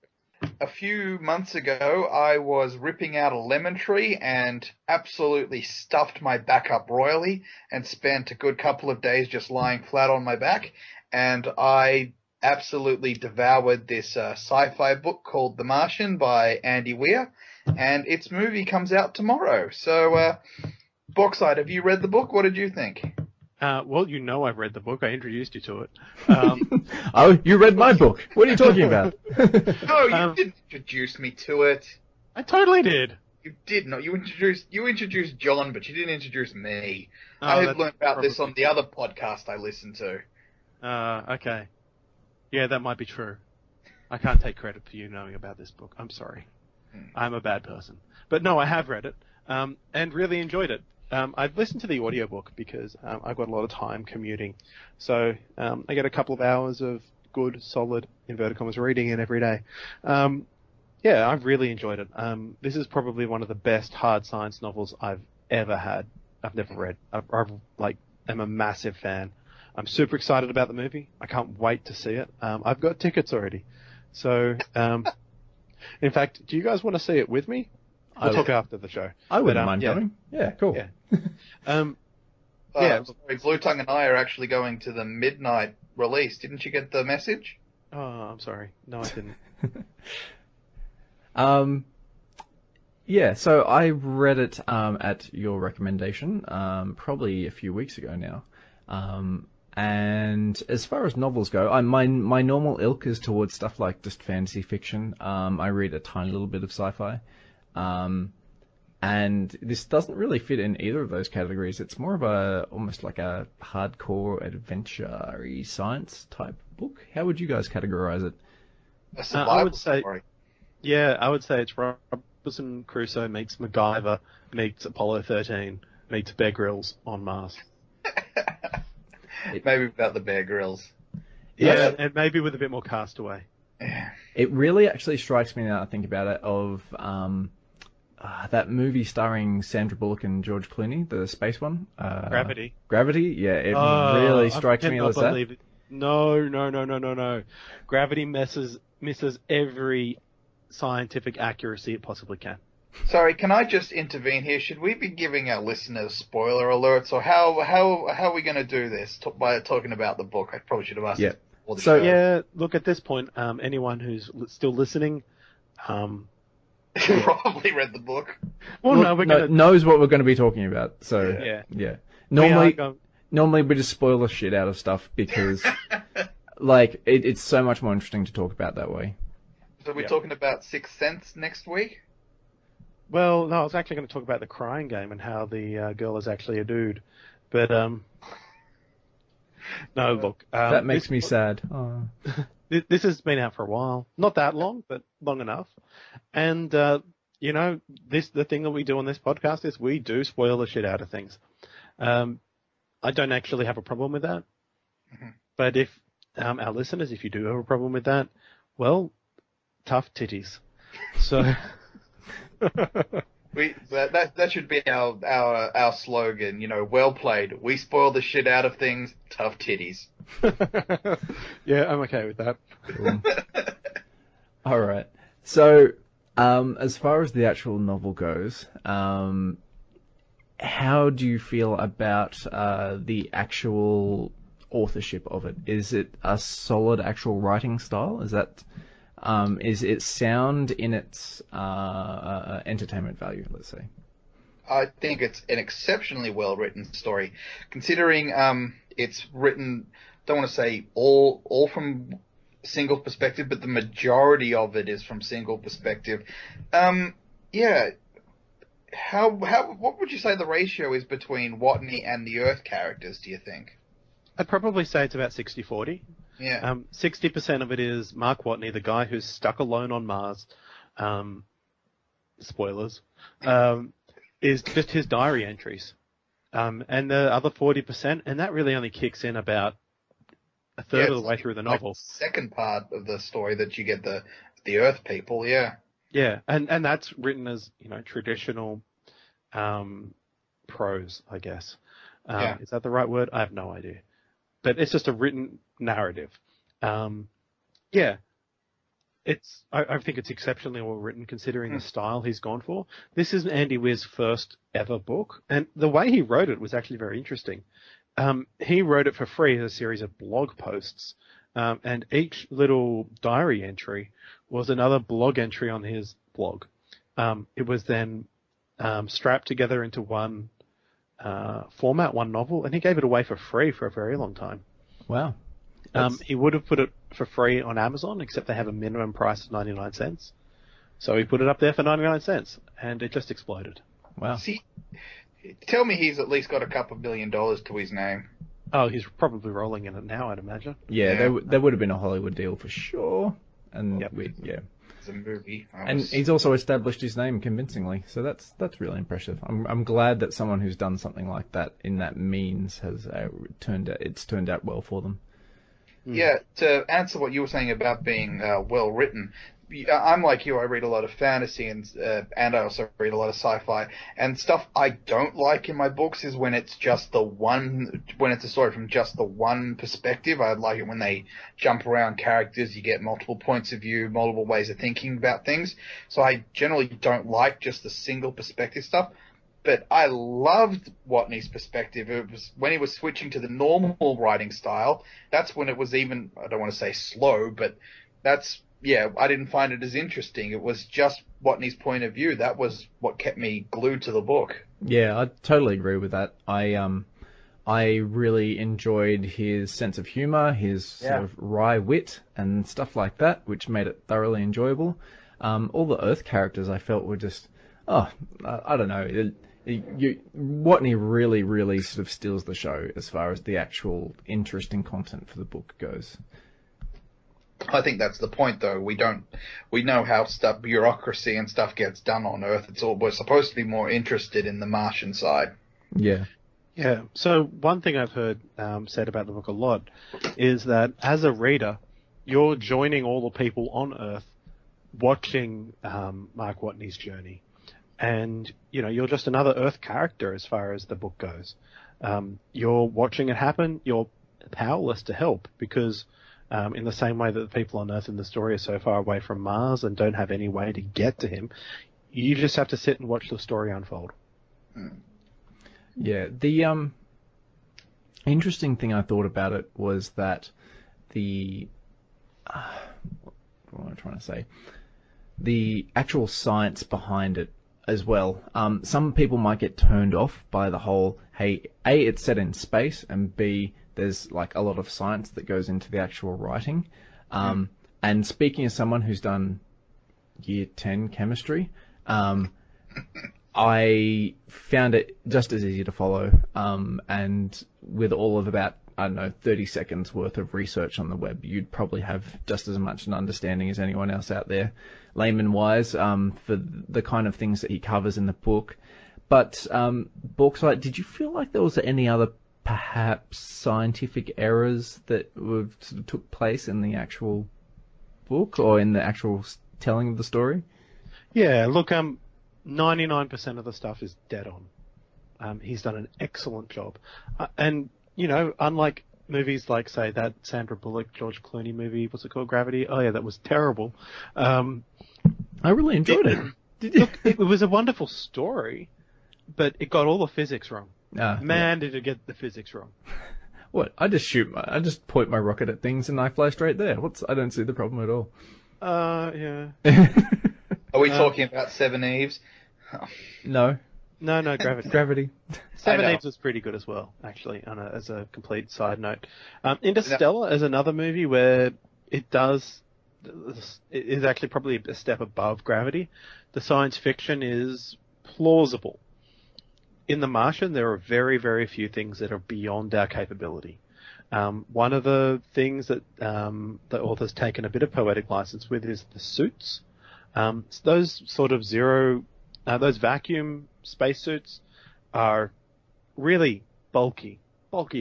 a few months ago, I was ripping out a lemon tree and absolutely stuffed my back up royally and spent a good couple of days just lying flat on my back. And I absolutely devoured this sci-fi book called The Martian by Andy Weir. And its movie comes out tomorrow. So, Bauxite, have you read the book? What did you think? Well, you know I've read the book. I introduced you to it. Oh, you read my book. What are you talking about? No, you didn't introduce me to it. I totally did. You did not. You introduced John, but you didn't introduce me. Oh, I had learned about this on the other podcast I listened to. Okay. Yeah, that might be true. I can't take credit for you knowing about this book. I'm sorry. I'm a bad person. But no, I have read it, and really enjoyed it. I've listened to the audiobook because I've got a lot of time commuting. So I get a couple of hours of good, solid, inverted commas, reading in every day. Yeah, I've really enjoyed it. This is probably one of the best hard science novels I've ever had. I've never read. I'm a massive fan. I'm super excited about the movie. I can't wait to see it. I've got tickets already. So, in fact, do you guys want to see it with me? We'll talk after the show. I wouldn't mind coming. Yeah, cool. Yeah. Sorry, Bluetongue and I are actually going to the midnight release. Didn't you get the message? Oh, I'm sorry. No, I didn't. Yeah, so I read it at your recommendation, probably a few weeks ago now. And as far as novels go, my normal ilk is towards stuff like just fantasy fiction. I read a tiny little bit of sci-fi. And this doesn't really fit in either of those categories. It's more of almost like a hardcore adventure-y science type book. How would you guys categorize it? A survival I would say, story. yeah, I would say it's Robinson Crusoe meets MacGyver meets Apollo 13 meets Bear Grylls on Mars. Maybe without the Bear Grylls. Yeah, and maybe with a bit more Castaway. It really actually strikes me now I think about it of that movie starring Sandra Bullock and George Clooney, the space one. Gravity. Gravity? Yeah, it really strikes me as that. It. No. Gravity misses every scientific accuracy it possibly can. Sorry, can I just intervene here? Should we be giving our listeners spoiler alerts, or how are we going to do this by talking about the book? I probably should have asked. Yeah. Before the So show. Yeah, look, at this point, anyone who's still listening, probably read the book. knows what we're going to be talking about. So Yeah. Normally we just spoil the shit out of stuff because like it's so much more interesting to talk about that way. So we're talking about Sixth Sense next week? Well, no, I was actually going to talk about the Crying Game and how the girl is actually a dude. But, no, look. That makes me sad. Oh. This has been out for a while. Not that long, but long enough. And, the thing that we do on this podcast is we do spoil the shit out of things. I don't actually have a problem with that. Mm-hmm. But if, our listeners, if you do have a problem with that, well, tough titties. So... That should be our slogan, well played. We spoil the shit out of things, tough titties. Yeah, I'm okay with that. Cool. All right. So, as far as the actual novel goes, how do you feel about the actual authorship of it? Is it a solid actual writing style? Is it sound in its entertainment value, let's say? I think it's an exceptionally well-written story, considering it's written, don't want to say all from single perspective, but the majority of it is from single perspective. Yeah. What would you say the ratio is between Watney and the Earth characters, do you think? I'd probably say it's about 60-40. Yeah. 60% of it is Mark Watney, the guy who's stuck alone on Mars. Spoilers. Is just his diary entries. And the other 40%, and that really only kicks in about a third of the way through the novel. Like the second part of the story that you get the Earth people, yeah. Yeah, and that's written as, traditional prose, I guess. Is that the right word? I have no idea. But it's just a written narrative. Yeah. I think it's exceptionally well written considering the style he's gone for. This is Andy Weir's first ever book, and the way he wrote it was actually very interesting. He wrote it for free as a series of blog posts, and each little diary entry was another blog entry on his blog. It was then strapped together into one format, one novel, and he gave it away for free for a very long time. Wow. He would have put it for free on Amazon, except they have a minimum price of 99 cents. So he put it up there for 99 cents, and it just exploded. Wow. See, tell me he's at least got a couple $1 million to his name. Oh, he's probably rolling in it now, I'd imagine. Yeah. There would have been a Hollywood deal for sure. And Yep. It's a movie. And he's also established his name convincingly, so that's really impressive. I'm glad that someone who's done something like that in that means has turned out well for them. Yeah, to answer what you were saying about being well written, I'm like you. I read a lot of fantasy and I also read a lot of sci-fi, and stuff I don't like in my books is when it's when it's a story from just the one perspective. I like it when they jump around characters, you get multiple points of view, multiple ways of thinking about things. So I generally don't like just the single perspective stuff. But I loved Watney's perspective. It was when he was switching to the normal writing style. That's when it was even, I don't want to say slow, but I didn't find it as interesting. It was just Watney's point of view. That was what kept me glued to the book. Yeah, I totally agree with that. I really enjoyed his sense of humor, his sort of wry wit and stuff like that, which made it thoroughly enjoyable. All the Earth characters I felt were just, I don't know. Watney really, really sort of steals the show as far as the actual interesting content for the book goes. I think that's the point, though. We know how bureaucracy and stuff gets done on Earth. We're supposed to be more interested in the Martian side. Yeah. Yeah. So one thing I've heard said about the book a lot is that as a reader, you're joining all the people on Earth watching Mark Watney's journey. And, you're just another Earth character as far as the book goes. You're watching it happen. You're powerless to help because in the same way that the people on Earth in the story are so far away from Mars and don't have any way to get to him, you just have to sit and watch the story unfold. Yeah. The interesting thing I thought about it was that what am I trying to say? The actual science behind it as well. Some people might get turned off by the whole, hey, A, it's set in space, and B, there's like a lot of science that goes into the actual writing. And speaking as someone who's done year 10 chemistry, I found it just as easy to follow. And with all of about, 30 seconds worth of research on the web, you'd probably have just as much an understanding as anyone else out there, layman-wise, for the kind of things that he covers in the book. But Bauxite, did you feel like there was any other perhaps scientific errors that sort of took place in the actual book or in the actual telling of the story? Yeah, look, 99% of the stuff is dead on. He's done an excellent job. And, unlike movies like, say, that Sandra Bullock, George Clooney movie, what's it called, Gravity? Oh, yeah, that was terrible. I really enjoyed it. Look, it was a wonderful story, but it got all the physics wrong. Did it get the physics wrong. What? I just point my rocket at things and I fly straight there. I don't see the problem at all. Yeah. Are we talking about Seven Eves? No. No, Gravity. Gravity. Seven Eves was pretty good as well, actually, as a complete side note. Interstellar is another movie where it is actually probably a step above Gravity. The science fiction is plausible. In The Martian, there are very, very few things that are beyond our capability. One of the things that the author's taken a bit of poetic license with is the suits. Those sort of those vacuum spacesuits are really bulky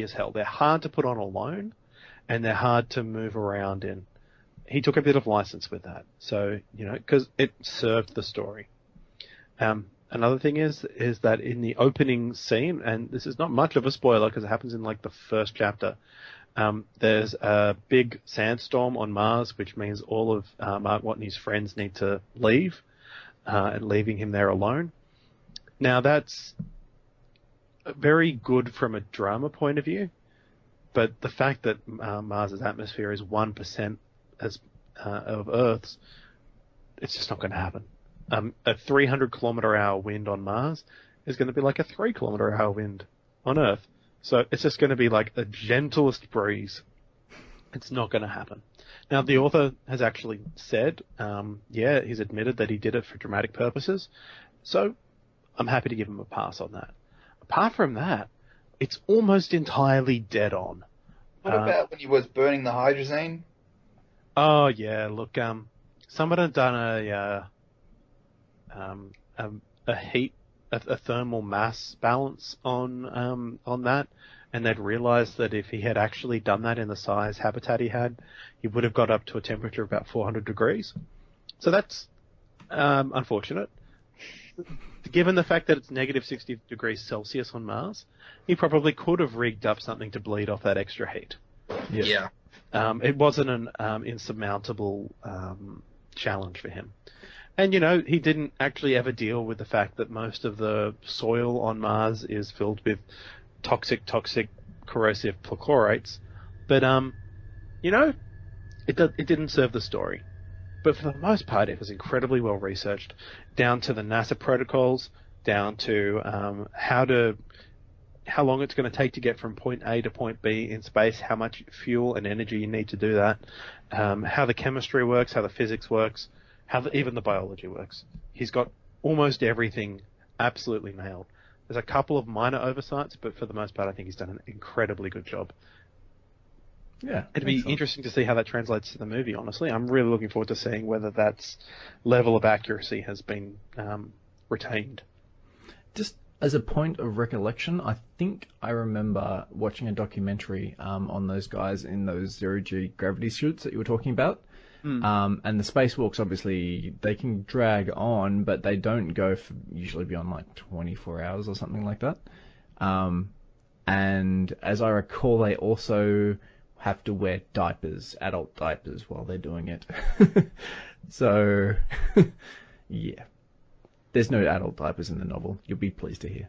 as hell. They're hard to put on alone, and they're hard to move around in. He took a bit of license with that, so because it served the story. Another thing is that in the opening scene, and this is not much of a spoiler because it happens in like the first chapter, There's a big sandstorm on Mars, which means all of Mark Watt and his friends need to leave, and leaving him there alone. Now, that's very good from a drama point of view, but the fact that Mars's atmosphere is 1% of Earth's, it's just not going to happen. A 300-kilometre-hour wind on Mars is going to be like a 3-kilometre-hour wind on Earth. So it's just going to be like the gentlest breeze. It's not going to happen. Now, the author has actually said, he's admitted that he did it for dramatic purposes. So I'm happy to give him a pass on that. Apart from that, it's almost entirely dead on. What about when he was burning the hydrazine? Oh, yeah, look, someone had done a thermal mass balance on that, and they'd realised that if he had actually done that in the size habitat he had, he would have got up to a temperature of about 400 degrees. So that's unfortunate. Given the fact that it's negative 60 degrees Celsius on Mars, he probably could have rigged up something to bleed off that extra heat. Yeah. It wasn't an insurmountable challenge for him. And, he didn't actually ever deal with the fact that most of the soil on Mars is filled with toxic, corrosive perchlorates. But, it didn't serve the story. But for the most part, it was incredibly well researched, down to the NASA protocols, down to how long it's going to take to get from point A to point B in space, how much fuel and energy you need to do that, how the chemistry works, how the physics works, even the biology works. He's got almost everything absolutely nailed. There's a couple of minor oversights, but for the most part, I think he's done an incredibly good job. Yeah. It'd be interesting to see how that translates to the movie, honestly. I'm really looking forward to seeing whether that level of accuracy has been retained. Just as a point of recollection, I think I remember watching a documentary on those guys in those zero-G gravity suits that you were talking about. And the spacewalks, obviously, they can drag on, but they don't go for usually beyond like 24 hours or something like that. And as I recall, they also have to wear diapers, adult diapers, while they're doing it. So, yeah. There's no adult diapers in the novel. You'll be pleased to hear.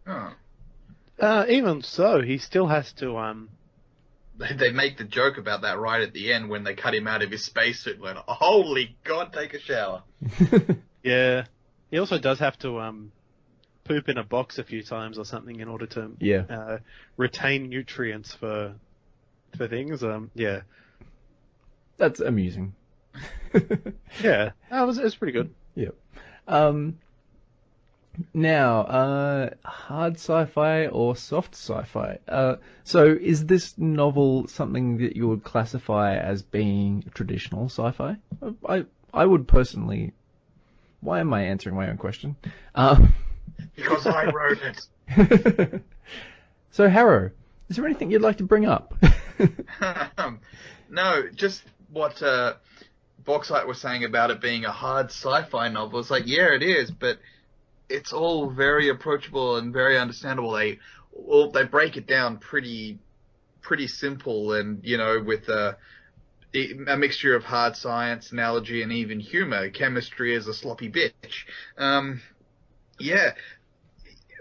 Oh. Even so, he still has to... They make the joke about that right at the end when they cut him out of his spacesuit. Like, holy God, take a shower. Yeah. He also does have to poop in a box a few times or something in order to retain nutrients for things. Yeah. That's amusing. Yeah. It was pretty good. Yep. Now, hard sci-fi or soft sci-fi? So is this novel something that you would classify as being traditional sci-fi? I would personally... Why am I answering my own question? Because I wrote it. So, Harrow, is there anything you'd like to bring up? No, just what Bauxite was saying about it being a hard sci-fi novel. It's like, yeah, it is, but it's all very approachable and very understandable. They break it down pretty simple, and with a mixture of hard science, analogy, and even humor. Chemistry is a sloppy bitch. Yeah,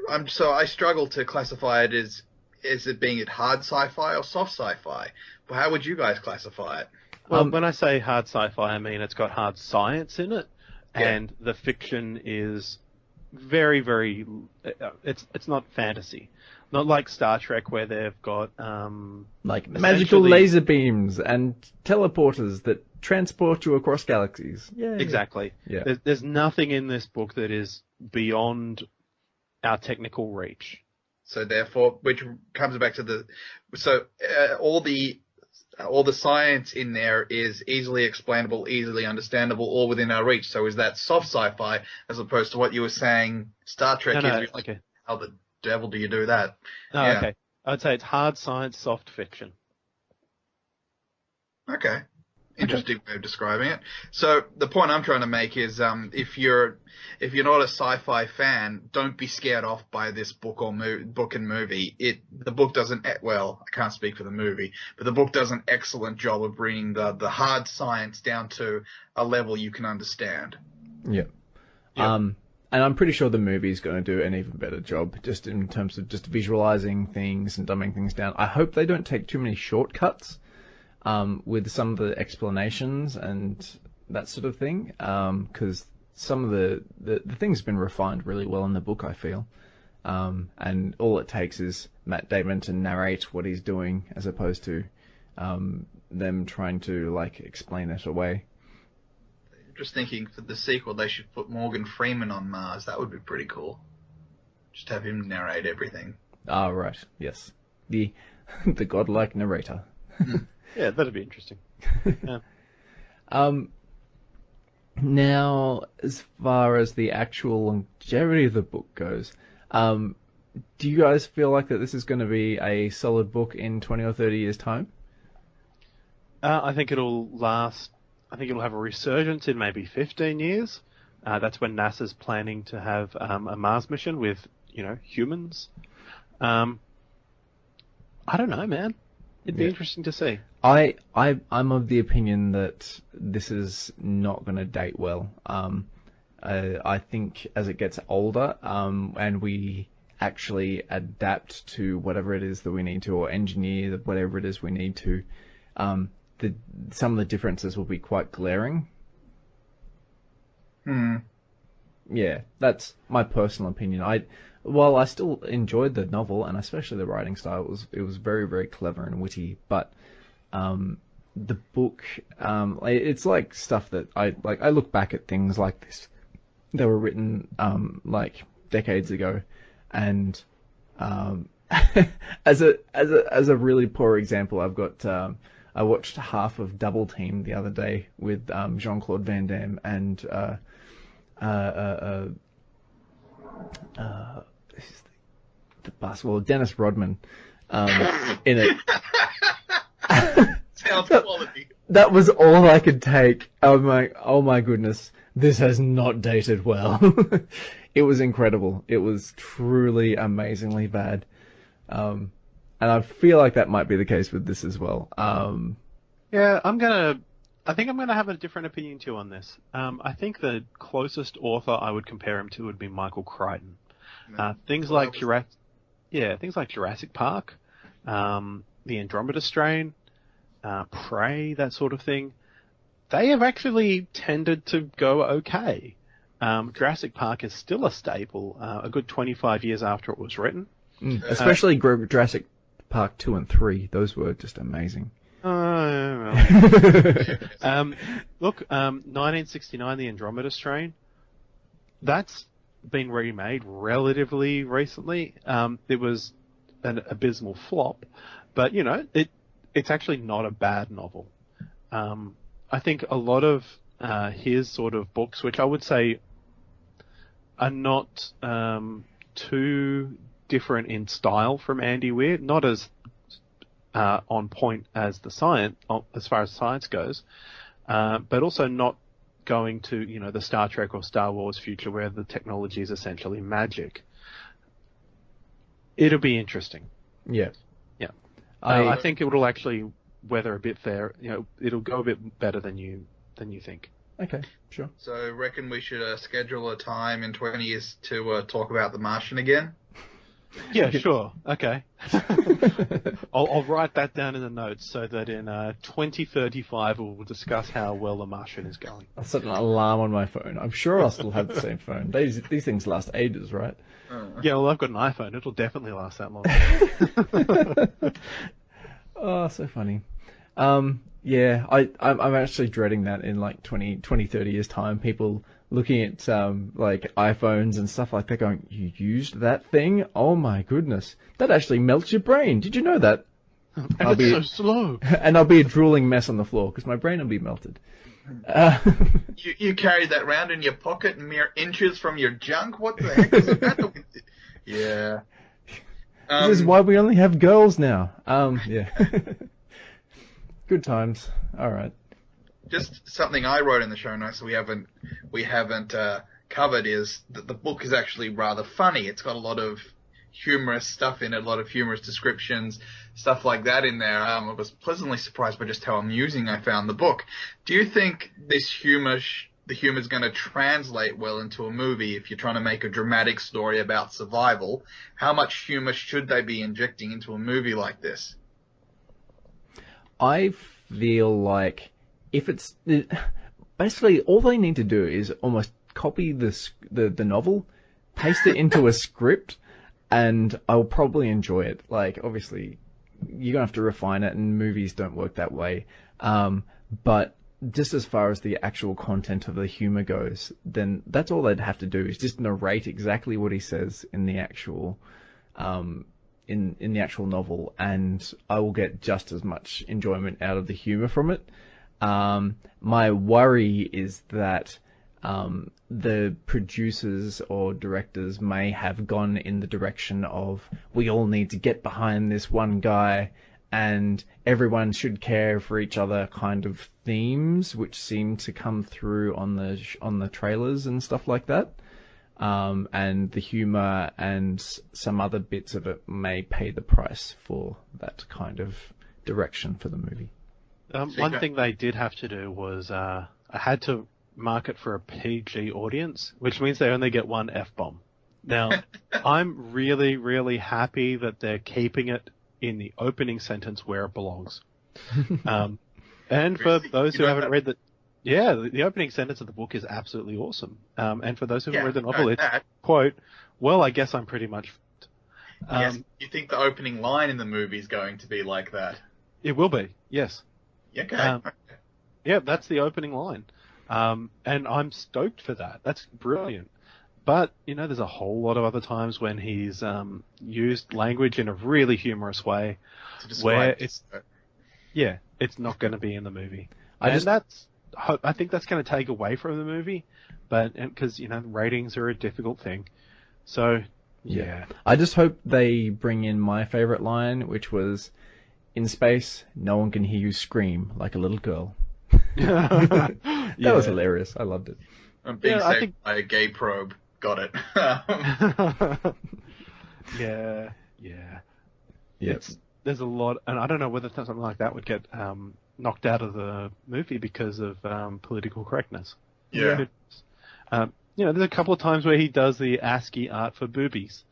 I struggle to classify it as it being hard sci-fi or soft sci-fi. But how would you guys classify it? Well, when I say hard sci-fi, I mean it's got hard science in it, Yeah. and the fiction is very, very... It's not fantasy. Not like Star Trek, where they've got... like magical laser beams and teleporters that transport you across galaxies. Yeah. Exactly. Yeah. There's nothing in this book that is beyond our technical reach. So therefore, which comes back to all the science in there is easily explainable, easily understandable, all within our reach. So is that soft sci-fi as opposed to what you were saying Star Trek is? Okay. How the devil do you do that? Oh, Yeah. okay. I'd say it's hard science, soft fiction. Okay. interesting way of describing it. So the point I'm trying to make is, if you're not a sci-fi fan, don't be scared off by this book or book and movie. The book does I can't speak for the movie, but the book does an excellent job of bringing the hard science down to a level you can understand. Yeah. And I'm pretty sure the movie's going to do an even better job, just in terms of just visualizing things and dumbing things down. I hope they don't take too many shortcuts with some of the explanations and that sort of thing, because some of the things have been refined really well in the book, I feel. And all it takes is Matt Damon to narrate what he's doing, as opposed to them trying to explain it away. Just thinking for the sequel, they should put Morgan Freeman on Mars. That would be pretty cool. Just have him narrate everything. Ah, right. Yes. The godlike narrator. Yeah, that'd be interesting. Yeah. Now, as far as the actual longevity of the book goes, do you guys feel like that this is going to be a solid book in 20 or 30 years' time? I think it'll last. I think it'll have a resurgence in maybe 15 years. That's when NASA's planning to have a Mars mission with, humans. I don't know, man. It'd be interesting to see. I'm of the opinion that this is not going to date well. I think as it gets older, and we actually adapt to whatever it is that we need to, or engineer whatever it is we need to, some of the differences will be quite glaring. Yeah, that's my personal opinion. While I still enjoyed the novel, and especially the writing style, it was very, very clever and witty, but the book, it's like stuff that I look back at things like this that were written decades ago, and as a really poor example, I've got I watched half of Double Team the other day with Jean-Claude Van Damme and the basketball Dennis Rodman in it. Sounds quality. That was all I could take. I'm like, oh my goodness, this has not dated well. It was incredible. It was truly amazingly bad. And I feel like that might be the case with this as well. Yeah, I think I'm gonna have a different opinion too on this. I think the closest author I would compare him to would be Michael Crichton. Things like Jurassic Park, the Andromeda Strain, Prey, that sort of thing. They have actually tended to go okay. Jurassic Park is still a staple, a good 25 years after it was written. Especially Jurassic Park 2 and 3. Those were just amazing. Look, 1969, the Andromeda Strain, that's been remade relatively recently. It was an abysmal flop, but it's actually not a bad novel. I think a lot of his sort of books, which I would say are not too different in style from Andy Weir, not as on point as the science, as far as science goes, but also not going to the Star Trek or Star Wars future where the technology is essentially magic. It'll be interesting. Yeah. I think it will actually weather a bit fair. It'll go a bit better than you think. Okay, sure. So, reckon we should schedule a time in 20 years to talk about The Martian again? Yeah, sure. Okay. I'll write that down in the notes so that in 2035 we'll discuss how well The Martian is going. I'll set an alarm on my phone. I'm sure I'll still have the same phone. These things last ages, right? Yeah, well, I've got an iPhone. It'll definitely last that long. Oh, so funny. Yeah, I'm actually dreading that in 20, 30 years time. People looking at iPhones and stuff like that going, you used that thing? Oh my goodness. That actually melts your brain. Did you know that? And it's so slow. And I'll be a drooling mess on the floor because my brain will be melted. You carry that around in your pocket mere inches from your junk? What the heck is that? Yeah. This is why we only have girls now. Yeah. Good times. All right. just something I wrote in the show notes we haven't covered is that the book is actually rather funny. It's got a lot of humorous stuff in it, a lot of humorous descriptions, stuff like that in there. I was pleasantly surprised by just how amusing I found the book. Do you think this the humor's going to translate well into a movie if you're trying to make a dramatic story about survival? How much humor should they be injecting into a movie like this? I feel like if it's basically all they need to do is almost copy the novel, paste it into a script, and I'll probably enjoy it. Like, obviously, you're gonna have to refine it, and movies don't work that way. But just as far as the actual content of the humor goes, then that's all they'd have to do is just narrate exactly what he says in the actual in the actual novel, and I will get just as much enjoyment out of the humor from it. My worry is that the producers or directors may have gone in the direction of, we all need to get behind this one guy and everyone should care for each other kind of themes, which seem to come through on the trailers and stuff like that. And the humor and some other bits of it may pay the price for that kind of direction for the movie. One thing they did have to do was I had to market for a PG audience, which means they only get one F-bomb. Now, I'm really, really happy that they're keeping it in the opening sentence where it belongs. And for those who haven't read the opening sentence of the book is absolutely awesome. And for those who haven't read the novel, it's, quote, well, I guess I'm pretty much... yes, you think the opening line in the movie is going to be like that? It will be, yes. Okay. Yeah, that's the opening line. And I'm stoked for that. That's brilliant. But, there's a whole lot of other times when he's used language in a really humorous way where it's not going to be in the movie. I think that's going to take away from the movie, but because, ratings are a difficult thing. So, yeah. I just hope they bring in my favorite line, which was, in space, no one can hear you scream like a little girl. That was hilarious. I loved it. I'm being saved by a gay probe. Got it. Yeah. There's a lot, and I don't know whether something like that would get knocked out of the movie because of political correctness. Yeah. There's a couple of times where he does the ASCII art for boobies,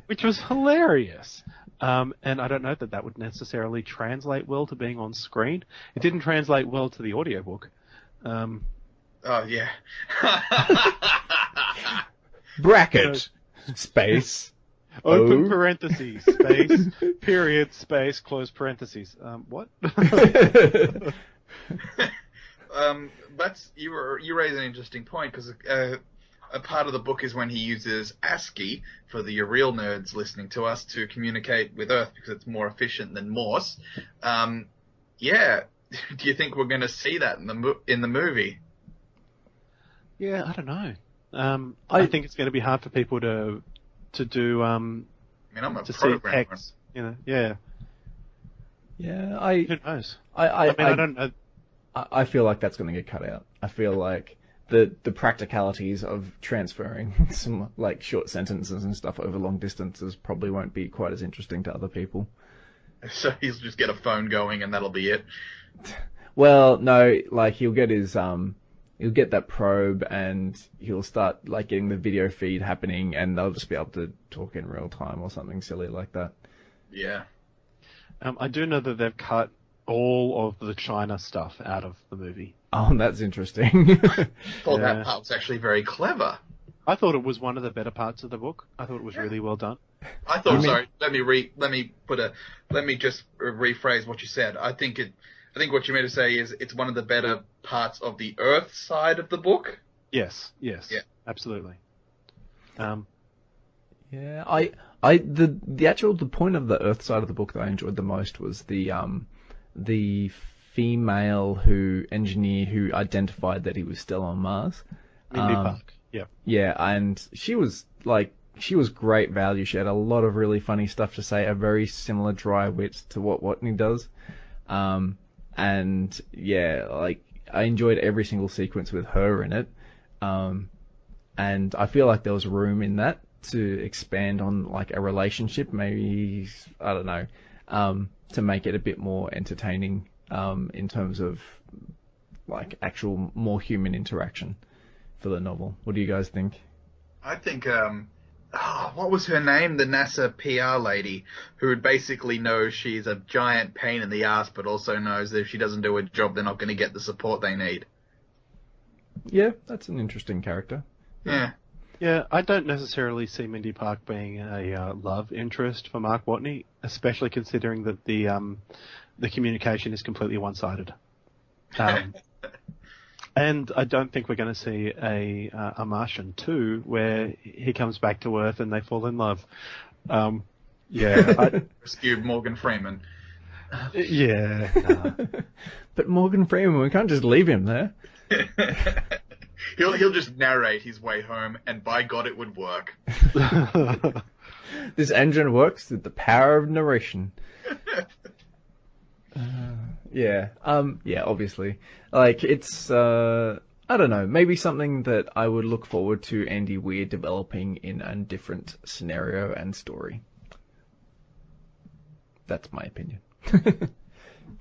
which was hilarious. And I don't know that would necessarily translate well to being on screen. It didn't translate well to the audiobook. Oh, yeah. Bracket. Space. Open parentheses. Space. Period. Space. Close parentheses. What? You raise an interesting point, because a part of the book is when he uses ASCII for the real nerds listening to us to communicate with Earth, because it's more efficient than Morse. Do you think we're going to see that in the movie? Yeah, I don't know. I think it's going to be hard for people to do. I'm a programmer. Text, Yeah. Yeah, who knows? I don't know. I feel like that's going to get cut out. I feel like the practicalities of transferring some short sentences and stuff over long distances probably won't be quite as interesting to other people. So he'll just get a phone going and that'll be it. Well, no, he'll get his he'll get that probe and he'll start getting the video feed happening, and they'll just be able to talk in real time or something silly like that. Yeah. I do know that they've cut all of the China stuff out of the movie. Oh, that's interesting. I thought that part was actually very clever. I thought it was one of the better parts of the book. I thought it was really well done. I thought. Sorry, let me just rephrase what you said. I think what you meant to say is it's one of the better parts of the Earth side of the book. Yes. Yeah. Absolutely. Yeah, the point of the Earth side of the book that I enjoyed the most was the female engineer who identified that he was still on Mars. Mindy Park. Yeah. Yeah, and she was great value. She had a lot of really funny stuff to say, a very similar dry wit to what Watney does. And yeah, like I enjoyed every single sequence with her in it. And I feel like there was room in that to expand on like a relationship, maybe, I don't know, to make it a bit more entertaining, in terms of like actual more human interaction for the novel. What do you guys think? I think, what was her name? The NASA PR lady, who would basically know she's a giant pain in the ass, but also knows that if she doesn't do her job, they're not going to get the support they need. Yeah, that's an interesting character. Yeah. Yeah, I don't necessarily see Mindy Park being a love interest for Mark Watney, especially considering that the communication is completely one-sided. And I don't think we're going to see a Martian 2 where he comes back to Earth and they fall in love. Rescued Morgan Freeman. Yeah. But Morgan Freeman, we can't just leave him there. He'll just narrate his way home, and by God, it would work. This engine works with the power of narration. Yeah, obviously. Like, it's, I don't know, maybe something that I would look forward to Andy Weir developing in a different scenario and story. That's my opinion.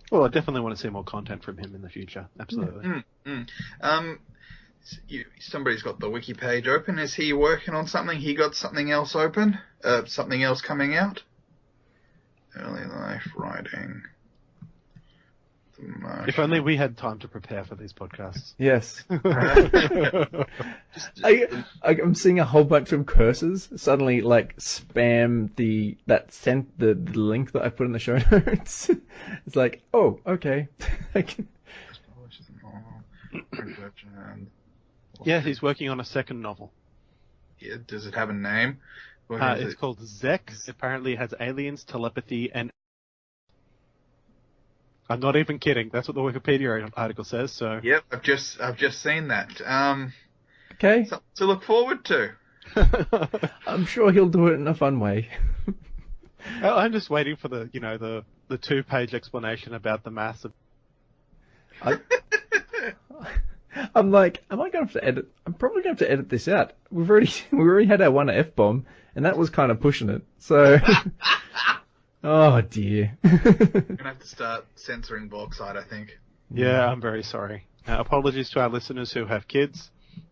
Well, I definitely want to see more content from him in the future. Absolutely. Somebody's got the wiki page open. Is he working on something? He got something else open? Something else coming out? Early life writing. If only we had time to prepare for these podcasts. Yes. I'm seeing a whole bunch of cursors suddenly like spam the link that I put in the show notes. It's like, oh, okay. Yeah, he's working on a second novel. Yeah, does it have a name? It's called Zek. Apparently it has aliens, telepathy, and... I'm not even kidding. That's what the Wikipedia article says, so... Yep, I've just seen that. Okay. Something to look forward to. I'm sure he'll do it in a fun way. I'm just waiting for the 2-page explanation about the mass of... I'm like, am I going to have to edit? I'm probably going to have to edit this out. We already had our one F-bomb, and that was kind of pushing it. So, oh dear. We're going to have to start censoring Bauxite, I think. Yeah, I'm very sorry. Apologies to our listeners who have kids.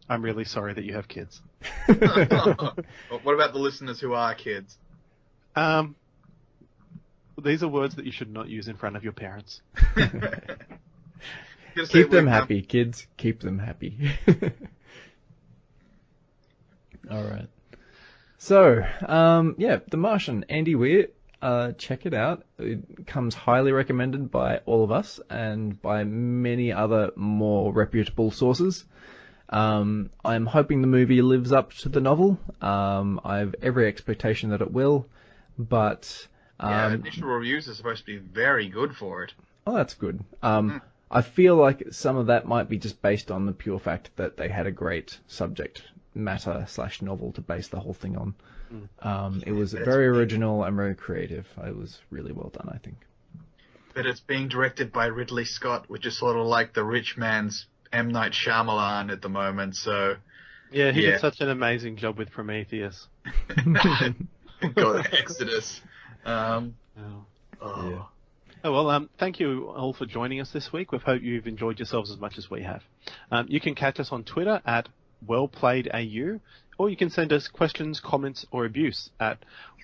I'm really sorry that you have kids. What about the listeners who are kids? These are words that you should not use in front of your parents. Keep them happy, kids. Keep them happy. All right. So, The Martian, Andy Weir. Check it out. It comes highly recommended by all of us and by many other more reputable sources. I'm hoping the movie lives up to the novel. I have every expectation that it will, but... initial reviews are supposed to be very good for it. Oh, that's good. I feel like some of that might be just based on the pure fact that they had a great subject matter / novel to base the whole thing on. It was very original and very creative. It was really well done, I think. But it's being directed by Ridley Scott, which is sort of like the rich man's M. Night Shyamalan at the moment, so... Yeah, he did such an amazing job with Prometheus. God, Exodus. Yeah. Oh, well, thank you all for joining us this week. We hope you've enjoyed yourselves as much as we have. You can catch us on Twitter at wellplayedau, or you can send us questions, comments, or abuse at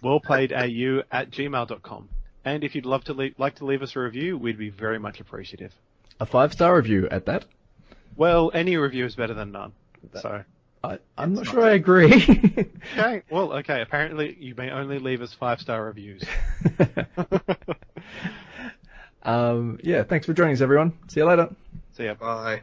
wellplayedau@gmail.com. And if you'd like to leave us a review, we'd be very much appreciative. A 5-star review at that? Well, any review is better than none. I'm not sure I agree. Okay, well, okay. Apparently, you may only leave us 5-star reviews. Thanks for joining us, everyone. See you later. See ya. Bye.